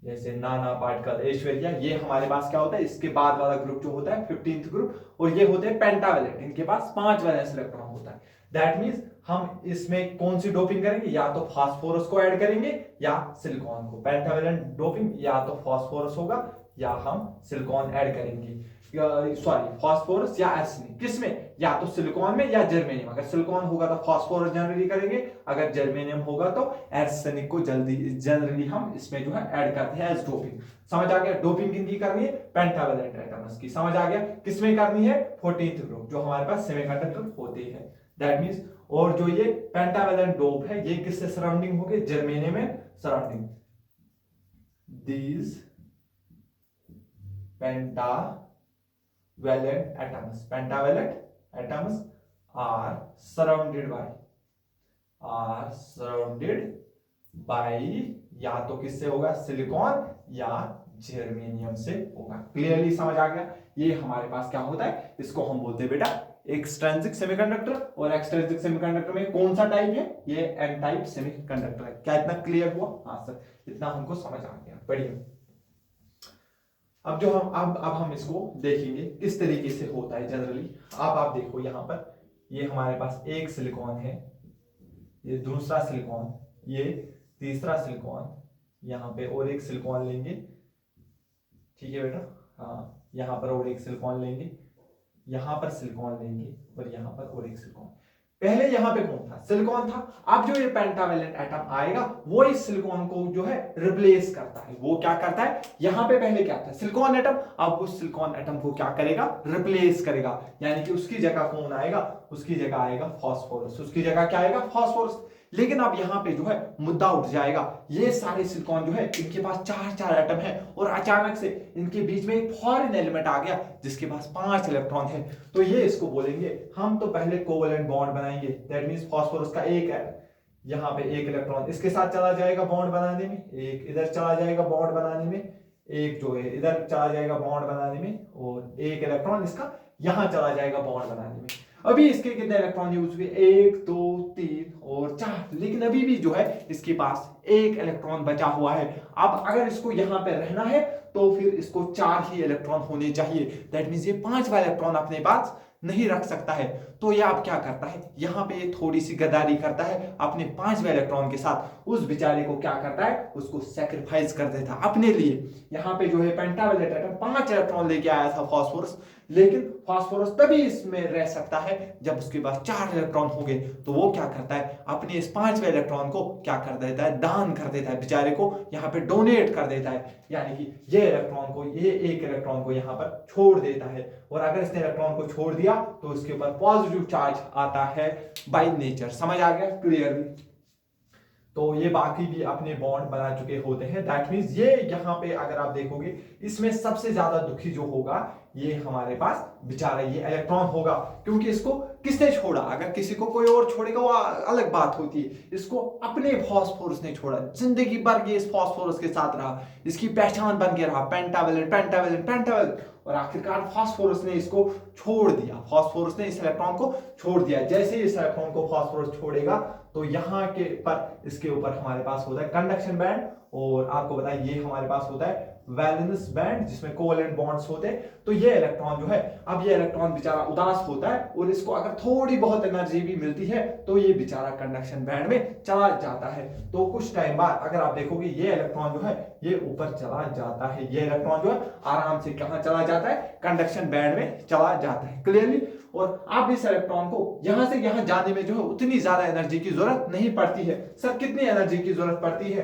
जैसे नाना पार्टिकल, ऐश्वर्या, ये हमारे पास क्या होता है, इसके बाद वाला ग्रुप जो होता है 15th ग्रुप, और ये होते हैं पेंटावैलेंट, इनके पास 5 वैलेंस इलेक्ट्रॉन होता है। दैट मींस हम इसमें कौन सी डोपिंग करेंगे, या तो फास्फोरस को ऐड करेंगे या सिलिकॉन को। पेंटावैलेंट डोपिंग या तो फास्फोरस होगा या हम सिलिकॉन ऐड करेंगे। सॉरी फास्फोरस या आर्सेनिक, किसमें, या तो सिलिकॉन में या जर्मेनियम। अगर सिलिकॉन होगा तो फास्फोरस जनरली करेंगे, अगर जर्मेनियम होगा तो आर्सेनिक को जल्दी जनरली हम इसमें जो है ऐड करते हैं एज डोपिंग। समझ आ गया, डोपिंग किनकी करनी है, पेंटावेलेंट एटम्स की। समझ आ गया, किसमें करनी है, 14th ग्रुप जो हमारे पास सेमीकंडक्टर होते हैं, दैट मींस। और जो ये पेंटावेलेंट डोप है ये किससे सराउंडिंग होंगे, जर्मेनियम में surrounding. these pentavalent atoms are surrounded by या तो किससे होगा, सिलिकॉन या जर्मेनियम से होगा। क्लियरली समझ आ गया, ये हमारे पास क्या होता है, इसको हम बोलते हैं बेटा एक्सट्रिंसिक सेमीकंडक्टर। और एक्सट्रिंसिक सेमीकंडक्टर में कौन सा टाइप है, ये एन टाइप सेमीकंडक्टर है। क्या इतना क्लियर हुआ, हाँ सर, इतना हमको समझ आ गया, बढ़िया। अब जो हम अब हम इसको देखेंगे किस तरीके से होता है जनरली। अब आप देखो यहाँ पर, ये हमारे पास एक सिलिकॉन है, ये दूसरा सिलिकॉन, ये तीसरा सिलिकॉन, यहाँ पे और एक सिलिकॉन लेंगे, ठीक है बेटा, हाँ यहाँ पर और एक सिलिकॉन लेंगे, यहाँ पर सिलिकॉन लेंगे और यहाँ पर और एक सिलिकॉन। पहले यहाँ पे कौन था, सिलिकॉन था। अब जो ये पेंटावेलेंट एटम आएगा वो इस सिलिकॉन को जो है रिप्लेस करता है। वो क्या करता है, यहाँ पे पहले क्या था, सिलिकॉन एटम, अब उस सिलिकॉन एटम को क्या करेगा, रिप्लेस करेगा। यानी कि उसकी जगह कौन आएगा, उसकी जगह आएगा फास्फोरस, उसकी जगह क्या आएगा, फास्फोरस। लेकिन अब यहाँ पे जो है मुद्दा उठ जाएगा, ये सारे सिलिकॉन जो है इनके पास चार एटम है और अचानक से इनके बीच में एक फॉरेन एलिमेंट आ गया जिसके पास 5 इलेक्ट्रॉन है। तो ये इसको बोलेंगे हम तो पहले कोवेलेंट बॉन्ड बनाएंगे, दैट मींस फास्फोरस का एक यहाँ पे एक इलेक्ट्रॉन इसके साथ चला जाएगा बॉन्ड बनाने में, एक इधर चला जाएगा बॉन्ड बनाने में, एक जो है इधर चला जाएगा बॉन्ड बनाने में, और एक इलेक्ट्रॉन इसका यहां चला जाएगा बॉन्ड बनाने में। अभी इसके कितने इलेक्ट्रॉन यूज हुए, 1 2 3 और 4, लेकिन अभी भी जो है इसके पास एक इलेक्ट्रॉन बचा हुआ है। अब अगर इसको यहां पे रहना है तो फिर इसको 4 ही इलेक्ट्रॉन होने चाहिए, दैट मींस ये 5वां इलेक्ट्रॉन अपने पास नहीं रख सकता है। तो ये अब क्या करता है, यहाँ पे ये थोड़ी सी गद्दारी करता है, अपने 5वें इलेक्ट्रॉन के साथ उस बेचारे को क्या करता है, उसको सैक्रिफाइस कर देता है अपने लिए। यहाँ पे जो है पेंटावेलेंट एटम 5 इलेक्ट्रॉन लेके आया था फास्फोरस, लेकिन फास्फोरस तभी इसमें रह सकता है जब उसके पास 4 इलेक्ट्रॉन होंगे। तो वो क्या करता है, अपने इस 5वें इलेक्ट्रॉन को क्या कर देता है, दान कर देता है, बेचारे को यहाँ पे डोनेट कर देता है। यानी कि ये इलेक्ट्रॉन को, ये एक इलेक्ट्रॉन को यहाँ पर छोड़ देता है, और अगर इसने इलेक्ट्रॉन को छोड़ दिया तो इसके ऊपर पॉजिटिव चार्ज आता है बाय नेचर। समझ आ गया क्लियरली। तो ये बाकी भी अपने बॉन्ड बना चुके होते हैं, दैट मींस ये यहाँ पे अगर आप देखोगे इसमें सबसे ज्यादा दुखी जो होगा ये हमारे पास बेचारा ये इलेक्ट्रॉन होगा, क्योंकि इसको किसने छोड़ा। अगर किसी को कोई और छोड़ेगा वो अलग बात होती है, इसको अपने फास्फोरस ने छोड़ा, जिंदगी भर ये इस फास्फोरस के साथ रहा, इसकी पहचान बन के रहा, पेंटावेलेंट पेंटावेलेंट पेंटावेलेंट, और आखिरकार फास्फोरस ने इसको छोड़ दिया, फास्फोरस ने इस इलेक्ट्रॉन को छोड़ दिया। जैसे ही इस इलेक्ट्रॉन को फास्फोरस छोड़ेगा तो यहाँ के पर इसके ऊपर हमारे पास होता है कंडक्शन बैंड, और आपको बताया ये हमारे पास होता है वैलेंस बैंड जिसमें कोवेलेंट बॉन्ड्स होते हैं। तो ये इलेक्ट्रॉन जो है, अब ये इलेक्ट्रॉन बेचारा उदास होता है और इसको अगर थोड़ी बहुत एनर्जी भी मिलती है तो ये बेचारा कंडक्शन बैंड में चला जाता है। तो कुछ टाइम बाद अगर आप देखोगे ये इलेक्ट्रॉन जो है ये ऊपर चला जाता है, ये इलेक्ट्रॉन जो है आराम से कहां चला जाता है, कंडक्शन बैंड में चला जाता है। क्लियरली। और आप इस इलेक्ट्रॉन को यहां से यहां जाने में जो है उतनी ज्यादा एनर्जी की जरूरत नहीं पड़ती है। सर कितनी एनर्जी की जरूरत पड़ती है,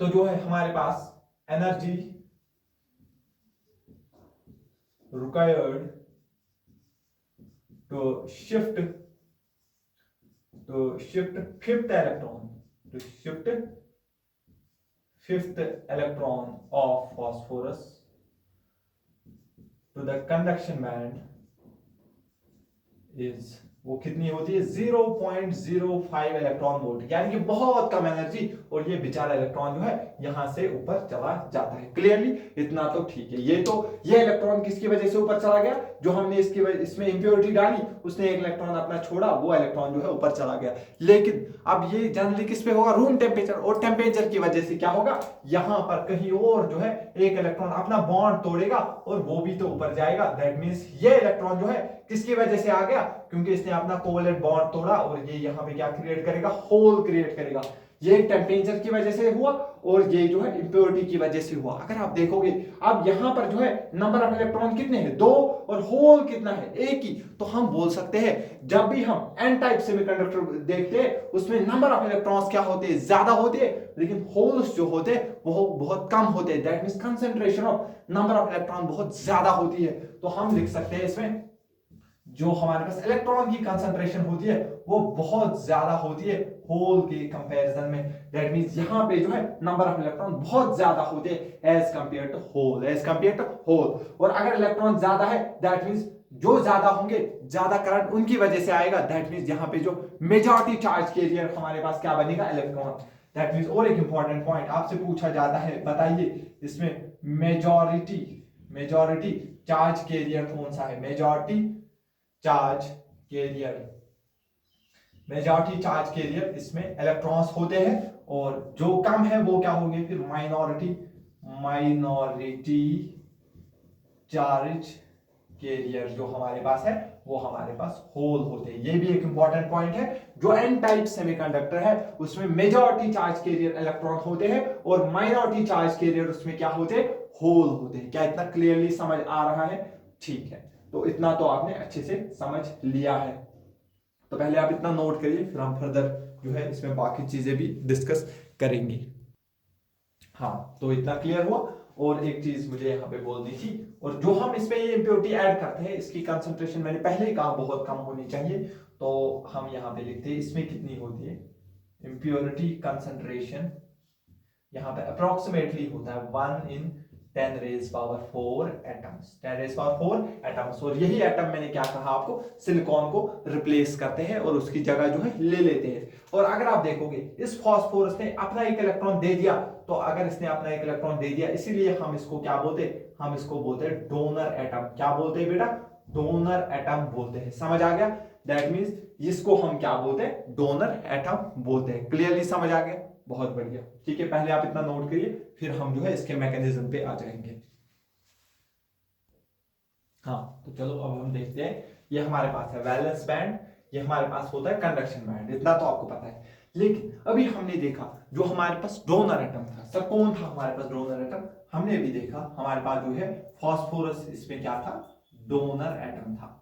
तो जो है हमारे पास energy required to shift fifth electron of phosphorus to the conduction band is, वो कितनी होती है, 0.05 इलेक्ट्रॉन वोल्ट, यानी कि बहुत कम एनर्जी, और ये बेचारा इलेक्ट्रॉन जो है यहां से ऊपर चला जाता है। क्लियरली, इतना तो ठीक है। ये इलेक्ट्रॉन किसकी वजह से ऊपर चला गया, जो हमने इसमें इंप्योरिटी डाली, उसने एक इलेक्ट्रॉन अपना छोड़ा, वो इलेक्ट्रॉन जो है ऊपर चला गया। लेकिन अब ये जनरली किस पे होगा, रूम टेम्परेचर, और टेम्परेचर की वजह से क्या होगा, यहां पर कहीं और जो है एक इलेक्ट्रॉन अपना बॉन्ड तोड़ेगा और वो भी तो ऊपर जाएगा। दैट मींस ये इलेक्ट्रॉन जो है किसकी वजह से आ गया? क्योंकि इसने अपना कोवलेंट बॉन्ड तोड़ा और ये यहाँ पे क्या क्रिएट करेगा? होल क्रिएट करेगा। ये टेम्परेचर की वजह से हुआ और ये जो है इंप्योरिटी की वजह से हुआ। अगर आप देखोगे अब यहां पर जो है नंबर ऑफ इलेक्ट्रॉन कितने हैं? 2 और होल कितना है? एक ही। तो हम बोल सकते हैं जब भी हम एन टाइप सेमीकंडक्टर देखते हैं उसमें नंबर ऑफ इलेक्ट्रॉन्स क्या होते हैं? ज्यादा होते हैं, लेकिन होल्स जो होते हैं वो बहुत कम होते हैं। That means concentration of number of electron बहुत ज्यादा होती है। तो हम लिख सकते हैं इसमें जो हमारे पास इलेक्ट्रॉन की कंसंट्रेशन होती है वो बहुत ज्यादा होती है होल के कंपैरिजन में। दैट मींस यहां पे जो है नंबर ऑफ इलेक्ट्रॉन बहुत ज्यादा होते हैं as compared to hole, as compared to hole. और अगर इलेक्ट्रॉन ज्यादा है दैट मींस जो ज्यादा होंगे ज्यादा करंट उनकी वजह से आएगा। दैट मींस यहां पे जो मेजॉरिटी चार्ज कैरियर हमारे पास क्या बनेगा? इलेक्ट्रॉन। दैट मींस और एक इंपॉर्टेंट पॉइंट आपसे पूछा जाता है, बताइए इसमें मेजॉरिटी चार्ज कैरियर कौन सा है? मेजॉरिटी चार्ज कैरियर इसमें इलेक्ट्रॉन्स होते हैं और जो कम है वो क्या होंगे? फिर माइनॉरिटी चार्ज कैरियर जो हमारे पास है वो हमारे पास होल होते हैं। ये भी एक इंपॉर्टेंट पॉइंट है। जो एन टाइप सेमीकंडक्टर है उसमें मेजॉरिटी चार्ज कैरियर इलेक्ट्रॉन होते हैं और माइनॉरिटी चार्ज कैरियर उसमें क्या होते हैं? होल होते हैं। क्या इतना क्लियरली समझ आ रहा है? ठीक है, तो इतना तो आपने अच्छे से समझ लिया है। तो पहले आप इतना नोट करिए, फिर हम फर्दर जो है इसमें बाकी चीजें भी डिस्कस करेंगे। हाँ, तो इतना क्लियर हुआ। और एक चीज मुझे यहाँ पे बोलनी थी, और जो हम इसमें ये इंप्योरिटी ऐड करते हैं इसकी कंसंट्रेशन मैंने पहले ही कहा बहुत कम होनी चाहिए। तो हम यहाँ पे लिखते हैं इसमें कितनी होती है इंप्योरिटी कंसंट्रेशन। यहाँ पे अप्रोक्सीमेटली होता है 1 in 10 raised power 4 atoms, 10 raised power 4 atoms. और यही एटम मैंने क्या कहा आपको? सिलिकॉन को रिप्लेस करते हैं और उसकी जगह जो है ले लेते हैं। और अगर आप देखोगे इस फास्फोरस ने अपना एक इलेक्ट्रॉन दे दिया, तो अगर इसने अपना एक इलेक्ट्रॉन दे दिया इसीलिए हम इसको क्या बोलते हैं? हम इसको बोलते हैं डोनर एटम। क्या बोलते हैं बेटा? डोनर एटम बोलते हैं। समझ आ गया? दैट मींस इसको हम क्या बोलते हैं? डोनर एटम बोलते हैं। क्लियरली समझ आ गया? बहुत बढ़िया। ठीक है, पहले आप इतना नोट करिए, फिर हम जो है इसके मैकेनिज्म पे आ जाएंगे। हाँ, तो चलो अब हम देखते हैं। ये हमारे पास है वैलेंस बैंड, ये हमारे पास होता है कंडक्शन बैंड। इतना तो आपको पता है। लेकिन अभी हमने देखा जो हमारे पास डोनर एटम था। सर कौन था हमारे पास डोनर एटम? हमने भी देखा हमारे पास जो है फास्फोरस, इसमें क्या था? डोनर एटम था।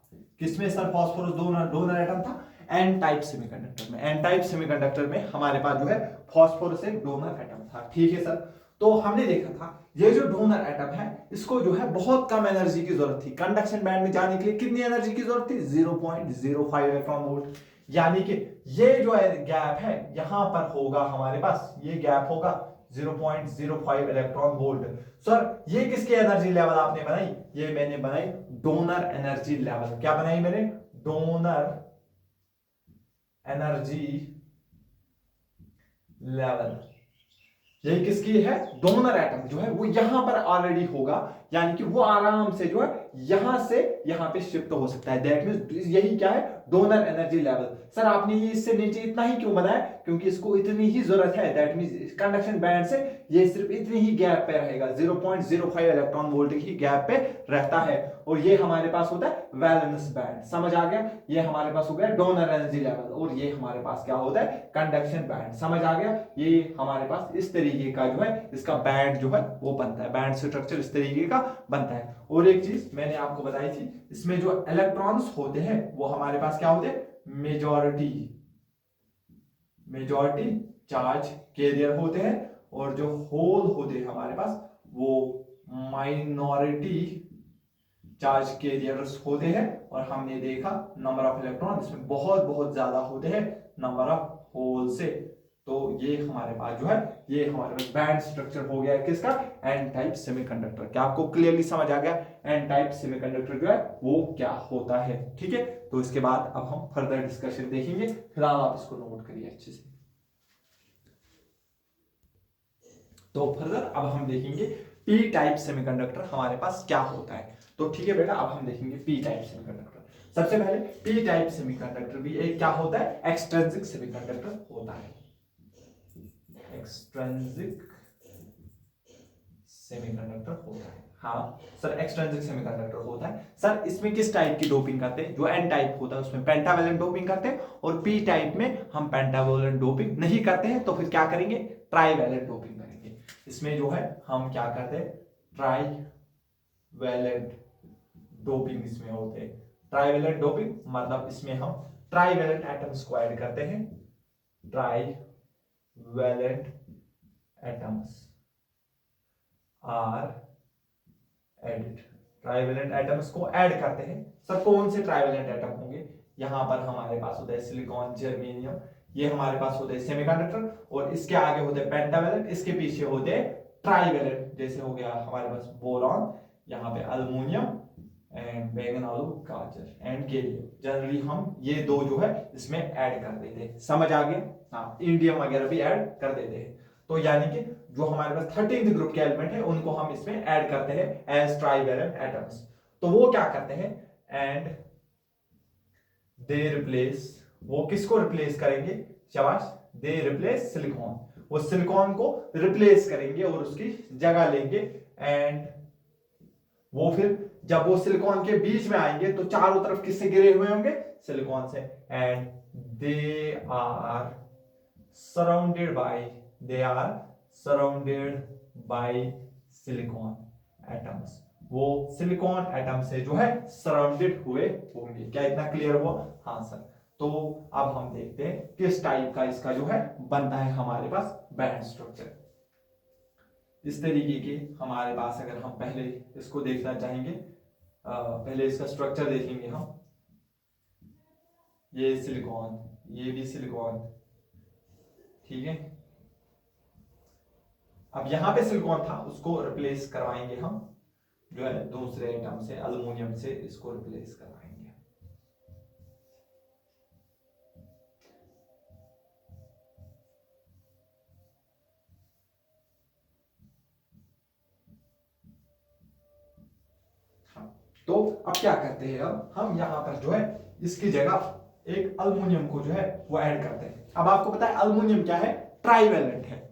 किसमें सर फास्फोरस डोनर एटम था? एन टाइप सेमीकंडक्टर में। एन टाइप सेमीकंडक्टर में हमारे पास जो है फास्फोरस एक डोनर एटम था। ठीक है सर, तो हमने देखा था ये जो डोनर एटम है इसको जो है बहुत कम एनर्जी की जरूरत थी। कंडक्शन बैंड में जाने के लिए कितनी एनर्जी की जरूरत थी? 0.05 इलेक्ट्रॉन वोल्ट। यानी कि ये जो गैप है यहां पर होगा हमारे पास, ये गैप होगा 0.05 इलेक्ट्रॉन वोल्ट। सर ये किसकी एनर्जी लेवल आपने बनाई? ये मैंने बनाई डोनर एनर्जी लेवल। क्या बनाई मैंने? Donor energy level. ये किसकी है? डोनर एटम जो है वो यहां पर ऑलरेडी होगा, यानी कि वो आराम से जो है यहां से यहां पे शिफ्ट हो सकता है। दैट मींस यही क्या है? Donor energy level. सर आपने ये इससे नीचे इतना ही क्यों बनाया? क्योंकि इसको इतनी ही जरूरत है। दैट मींस कंडक्शन बैंड से ये सिर्फ इतनी ही गैप पे रहेगा, 0.05 इलेक्ट्रॉन वोल्ट की गैप पे रहता है। और ये हमारे पास होता है वैलेंस बैंड। समझ आ गया? ये हमारे पास हो गया डोनर एनर्जी लेवल, और ये हमारे पास क्या होता है? Conduction band. समझ आ गया? ये हमारे पास इस तरीके का जो है इसका बैंड जो है वो बनता है। बैंड स्ट्रक्चर इस तरीके का बनता है। और एक चीज मैंने आपको बताई थी, इसमें जो इलेक्ट्रॉन्स होते हैं वो हमारे पास क्या होते हैं? मेजॉरिटी चार्ज कैरियर होते हैं, और जो होल होते हैं हमारे पास वो माइनॉरिटी चार्ज कैरियर्स होते हैं। और हमने देखा नंबर ऑफ इलेक्ट्रॉन इसमें बहुत बहुत ज्यादा होते हैं नंबर ऑफ होल से। तो ये हमारे पास जो है ये हमारे पास बैंड स्ट्रक्चर हो गया किसका? N type semiconductor. क्या आपको क्लियरली समझ आ गया एन टाइप सेमीकंडक्टर जो है वो क्या होता है? ठीक है, तो इसके बाद अब हम फर्दर डिस्कशन देखेंगे। फिलहाल आप इसको नोट करिए अच्छे से। तो फर्दर अब हम देखेंगे पी टाइप सेमीकंडक्टर हमारे पास क्या होता है। तो ठीक है बेटा, अब हम देखेंगे पी टाइप सेमीकंडक्टर। सबसे पहले पी टाइप सेमीकंडक्टर भी एक क्या होता है? एक्सट्रिंसिक सेमीकंडक्टर होता है। एक्सट्रिंसिक सेमीकंडक्टर होता है। हाँ सर, एक्सट्रिंसिक सेमीकंडक्टर होता है सर। इसमें किस टाइप की डोपिंग करते हैं? जो एन टाइप होता है उसमें पेंटावैलेंट डोपिंग करते हैं, और पी टाइप में हम पेंटावैलेंट डोपिंग नहीं करते हैं। तो फिर क्या करेंगे? ट्राईवैलेंट डोपिंग करेंगे। इसमें जो है हम क्या करते हैं? ट्राईवैलेंट डोपिंग इसमें होते हैं। ट्राईवैलेंट डोपिंग मतलब इसमें हम ट्राईवैलेंट एटम्स को ऐड करते हैं। Trivalent atoms are added. Trivalent atoms को ऐड करते हैं सर। कौन से ट्राईवैलेंट एटम होंगे? यहां पर हमारे पास होता है सिलिकॉन, जर्मेनियम, ये हमारे पास होते हैं सेमीकंडक्टर, और इसके आगे होते हैं पेंटावैलेंट, इसके पीछे होते हैं ट्राईवैलेंट। जैसे हो गया हमारे पास बोरॉन, यहाँ पे अल्युमिनियम एंड बैगन, आलू, गाजर एंड गैलियम। जनरली हम ये दो जो है इसमें ऐड कर देते हैं। समझ आ गया? हाँ, इंडियम वगैरह भी ऐड कर देते हैं। तो यानी कि जो हमारे पास 13th ग्रुप के एलिमेंट है उनको हम इसमें ऐड करते हैं एज ट्राईवैलेंट एटम्स। तो वो क्या करते हैं? एंड दे रिप्लेस, वो किसको रिप्लेस करेंगे? शाबाश, दे रिप्लेस सिलिकॉन। वो सिलिकॉन को रिप्लेस करेंगे और उसकी जगह लेंगे। एंड वो फिर जब वो सिलिकॉन के बीच में आएंगे तो चारों तरफ किससे घिरे हुए होंगे? सिलिकॉन से। And they are surrounded by, they are surrounded by silicon atoms। वो सिलिकॉन एटम से जो है सराउंडेड हुए होंगे। क्या इतना क्लियर हुआ? हाँ सर। तो अब हम देखते हैं किस टाइप का इसका जो है बनता है हमारे पास बैंड स्ट्रक्चर। इस तरीके के हमारे पास, अगर हम पहले इसको देखना चाहेंगे, पहले इसका स्ट्रक्चर देखेंगे हम। ये सिलिकॉन, ये भी सिलिकॉन, ठीक है। अब यहां पे सिलिकॉन था, उसको रिप्लेस करवाएंगे हम जो है दूसरे एटम से, अल्युमिनियम से इसको रिप्लेस करवाएंगे। तो अब क्या करते हैं? अब हम यहां पर जो है इसकी जगह एक अल्युमिनियम को जो है वो ऐड करते हैं। अब आपको पता है अल्युमिनियम क्या है? ट्राईवैलेंट है,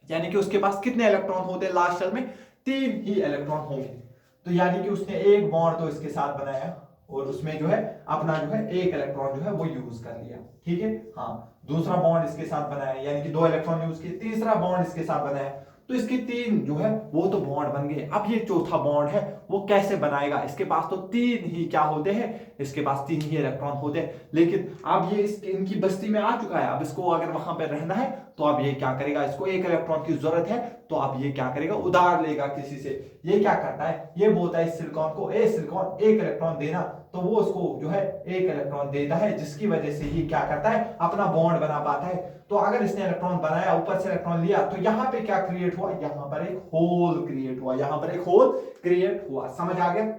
यानी कि उसके पास कितने इलेक्ट्रॉन होते हैं? लास्ट शेल में 3 ही इलेक्ट्रॉन होंगे। तो यानी कि उसने एक बॉन्ड तो इसके साथ बनाया और उसमें जो है अपना जो है एक इलेक्ट्रॉन जो है वो यूज कर लिया, ठीक है। हाँ, दूसरा बॉन्ड इसके साथ बनाया, यानी कि 2 इलेक्ट्रॉन यूज किए, तीसरा बॉन्ड इसके साथ बनाया, तो इसके 3 जो है वो तो बॉन्ड बन गए। अब ये चौथा बॉन्ड है वो कैसे बनाएगा? इसके पास तो 3 ही क्या होते हैं? इसके पास 3 ही इलेक्ट्रॉन होते हैं, लेकिन अब ये इनकी बस्ती में आ चुका है। अब इसको अगर वहां पर रहना है तो अब ये क्या करेगा? इसको एक इलेक्ट्रॉन की जरूरत है, तो अब ये क्या करेगा? उधार लेगा किसी से। ये क्या करता है? ये बोलता है इस सिलिकॉन को, ए सिलिकॉन एक इलेक्ट्रॉन देना, तो वो उसको जो है एक इलेक्ट्रॉन देता है, जिसकी वजह से ही क्या करता है? अपना बॉन्ड बना पाता है। तो अगर इसने इलेक्ट्रॉन बनाया, ऊपर से इलेक्ट्रॉन लिया, तो यहां पे क्या क्रिएट हुआ? यहां पर एक होल क्रिएट हुआ, यहां पर एक होल क्रिएट हुआ। समझ आ गया?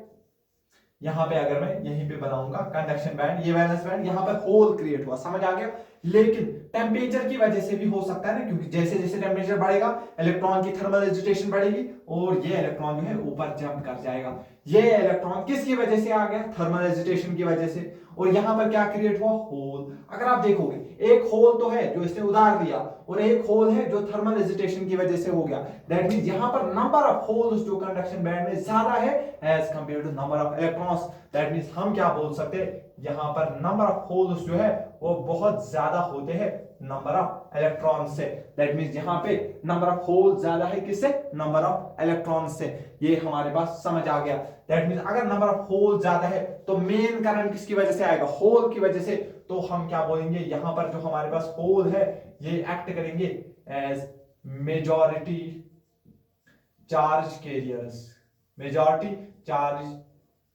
यहां पे अगर मैं यहीं पे बनाऊंगा कंडक्शन बैंड, ये वैलेंस बैंड, यहां पर होल क्रिएट हुआ। समझ आ गया? लेकिन टेम्परेचर की वजह से भी हो सकता है ना, क्योंकि जैसे जैसे टेम्परेचर बढ़ेगा इलेक्ट्रॉन की थर्मल एजिटेशन बढ़ेगी और ये इलेक्ट्रॉन जो है ऊपर जंप कर जाएगा। ये इलेक्ट्रॉन किसकी वजह से आ गया? थर्मल एजिटेशन की वजह से। और यहां पर क्या क्रिएट हुआ? होल। अगर आप देखोगे एक होल तो है जो इसने उधार दिया, और एक होल है जो थर्मल एजिटेशन की वजह से हो गया। दैट मींस यहां पर नंबर ऑफ होल्स जो कंडक्शन बैंड में ज्यादा है as compared to number of electrons. That means हम क्या बोल सकते हैं? यहां पर नंबर ऑफ होल्स जो है वो बहुत ज्यादा होते हैं नंबर ऑफ इलेक्ट्रॉन से। दैट मींस यहां पे नंबर ऑफ होल ज्यादा है किससे? नंबर ऑफ इलेक्ट्रॉन से। ये हमारे पास समझ आ गया। दैट मींस अगर नंबर ऑफ होल ज्यादा है तो मेन करंट किसकी वजह से आएगा? होल की वजह से। तो हम क्या बोलेंगे? यहां पर जो हमारे पास होल है ये एक्ट करेंगे as majority charge carriers, majority charge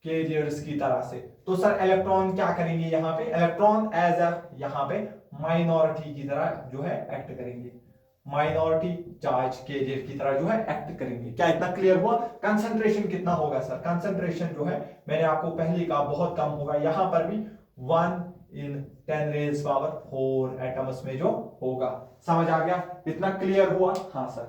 carriers की तरह से। तो सर इलेक्ट्रॉन क्या करेंगे? यहां पे इलेक्ट्रॉन एज अ यहां पे माइनॉरिटी की तरह जो है एक्ट करेंगे, माइनॉरिटी चार्ज कैरियर की तरह जो है एक्ट करेंगे। क्या इतना क्लियर हुआ? कंसंट्रेशन कितना होगा सर? कंसंट्रेशन जो है मैंने आपको पहले कहा बहुत कम होगा। यहां पर भी 1 × 10⁻⁴ एटम्स में जो होगा। समझ आ गया? इतना क्लियर हुआ? हाँ सर।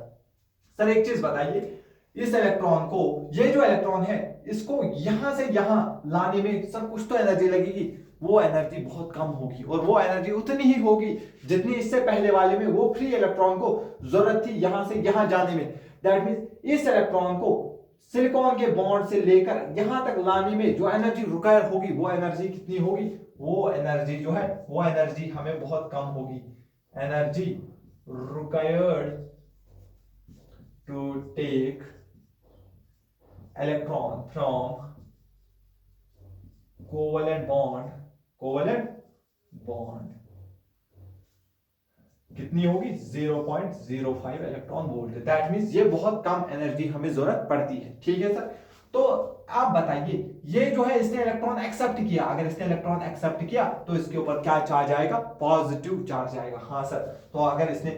सर एक चीज बताइए, इस इलेक्ट्रॉन को, ये जो इलेक्ट्रॉन है इसको यहां से यहां लाने में सर कुछ तो एनर्जी लगेगी। वो एनर्जी बहुत कम होगी, और वो एनर्जी उतनी ही होगी जितनी इससे पहले वाले में वो फ्री इलेक्ट्रॉन को जरूरत थी यहां से यहां जाने में। दैट मींस इस इलेक्ट्रॉन को सिलिकॉन के बॉन्ड से लेकर यहां तक लाने में जो एनर्जी रिक्वायर होगी वो एनर्जी कितनी होगी, वो एनर्जी जो है वो एनर्जी हमें बहुत कम होगी। Energy required to take electron from covalent bond कितनी होगी 0.05 इलेक्ट्रॉन वोल्ट। दैट मींस ये बहुत कम एनर्जी हमें जरूरत पड़ती है। ठीक है सर, तो आप बताइए ये जो है इसने इलेक्ट्रॉन एक्सेप्ट किया, अगर इसने इलेक्ट्रॉन एक्सेप्ट किया तो इसके ऊपर क्या चार्ज आएगा, पॉजिटिव चार्ज आएगा। हाँ सर, तो अगर इसने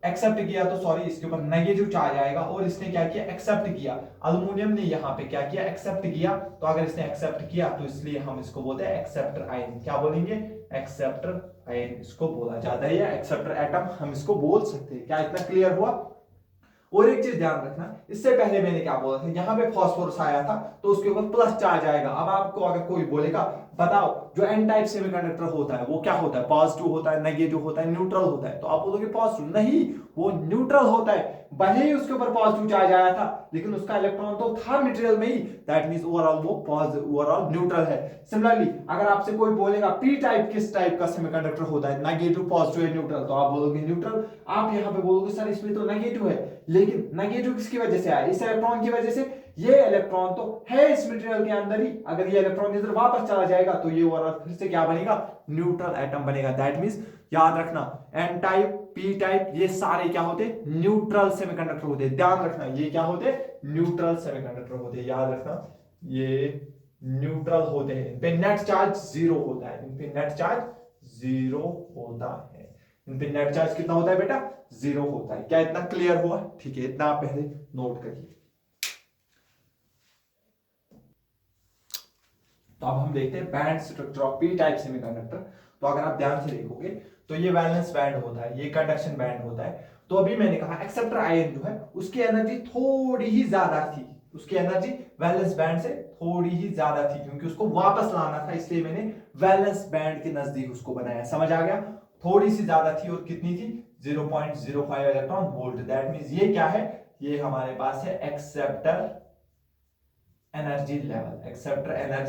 एक्सेप्ट किया तो सॉरी इसके ऊपर नेगेटिव चार्ज आएगा, और इसने क्या किया, एक्सेप्ट किया। अल्युमिनियम ने यहाँ पे क्या किया, एक्सेप्ट किया। तो अगर इसने एक्सेप्ट किया तो इसलिए हम इसको बोलते हैं एक्सेप्टर आयन। क्या बोलेंगे, एक्सेप्टर आयन इसको बोला जाता है, या एक्सेप्टर एटम हम इसको बोल सकते हैं। क्या इतना क्लियर हुआ। और एक चीज ध्यान रखना, इससे पहले मैंने क्या बोला था, यहाँ पे फास्फोरस आया था तो उसके ऊपर प्लस चार्ज आएगा। अब आपको अगर कोई बोलेगा बताओ जो एन टाइप सेमीकंडक्टर होता है वो क्या होता है, पॉजिटिव होता है, नेगेटिव होता है, न्यूट्रल होता है, तो आप बोलोगे पॉजिटिव, नहीं वो न्यूट्रल होता है। भले ही उसके ऊपर पॉजिटिव चार्ज आया था लेकिन उसका इलेक्ट्रॉन तो था मटेरियल में ही, दैट मींस ओवरऑल वो ओवरऑल न्यूट्रल है। सिमिलरली अगर आपसे कोई बोलेगा पी टाइप किस टाइप का सेमीकंडक्टर होता है, नेगेटिव, पॉजिटिव या न्यूट्रल, तो आप बोलोगे न्यूट्रल। आप यहाँ पे बोलोगे सर इसमें तो नेगेटिव है, लेकिन नेगेटिव किसकी वजह से आया, इस इलेक्ट्रॉन की वजह से। ये इलेक्ट्रॉन तो है इस मटेरियल के अंदर ही, अगर ये इलेक्ट्रॉन इधर वापस चला जाएगा तो ये ओवरऑल फिर से क्या बनेगा, न्यूट्रल एटम बनेगा। दैट मींस याद रखना एन टाइप, पी टाइप ये सारे क्या होते, न्यूट्रल सेमीकंडक्टर होते। ध्यान रखना ये क्या होते, न्यूट्रल सेमीकंडक्टर होते। याद रखना ये न्यूट्रल होते हैं, इन पे नेट चार्ज जीरो होता है, इन पे नेट चार्ज जीरो होता है। इन पे नेट चार्ज कितना होता है बेटा, जीरो होता है। क्या इतना क्लियर हुआ, ठीक है, इतना आप पहले नोट करिए। तो अब हम देखते हैं band structure of P type semiconductor. तो अगर आप ध्यान से देखोगे तो ये वैलेंस बैंड होता है, ये कंडक्शन बैंड होता है। तो अभी मैंने कहा एक्सेप्टर आयन जो है उसकी एनर्जी थोड़ी ही ज्यादा थी, उसकी एनर्जी वैलेंस बैंड से थोड़ी ही ज्यादा थी, क्योंकि उसको वापस लाना था, इसलिए मैंने वैलेंस बैंड के नजदीक उसको बनाया। समझ आ गया, थोड़ी सी ज्यादा थी, और कितनी थी 0.05 इलेक्ट्रॉन वोल्ट। दैट मींस ये क्या है, ये हमारे पास है acceptor energy level, acceptor energy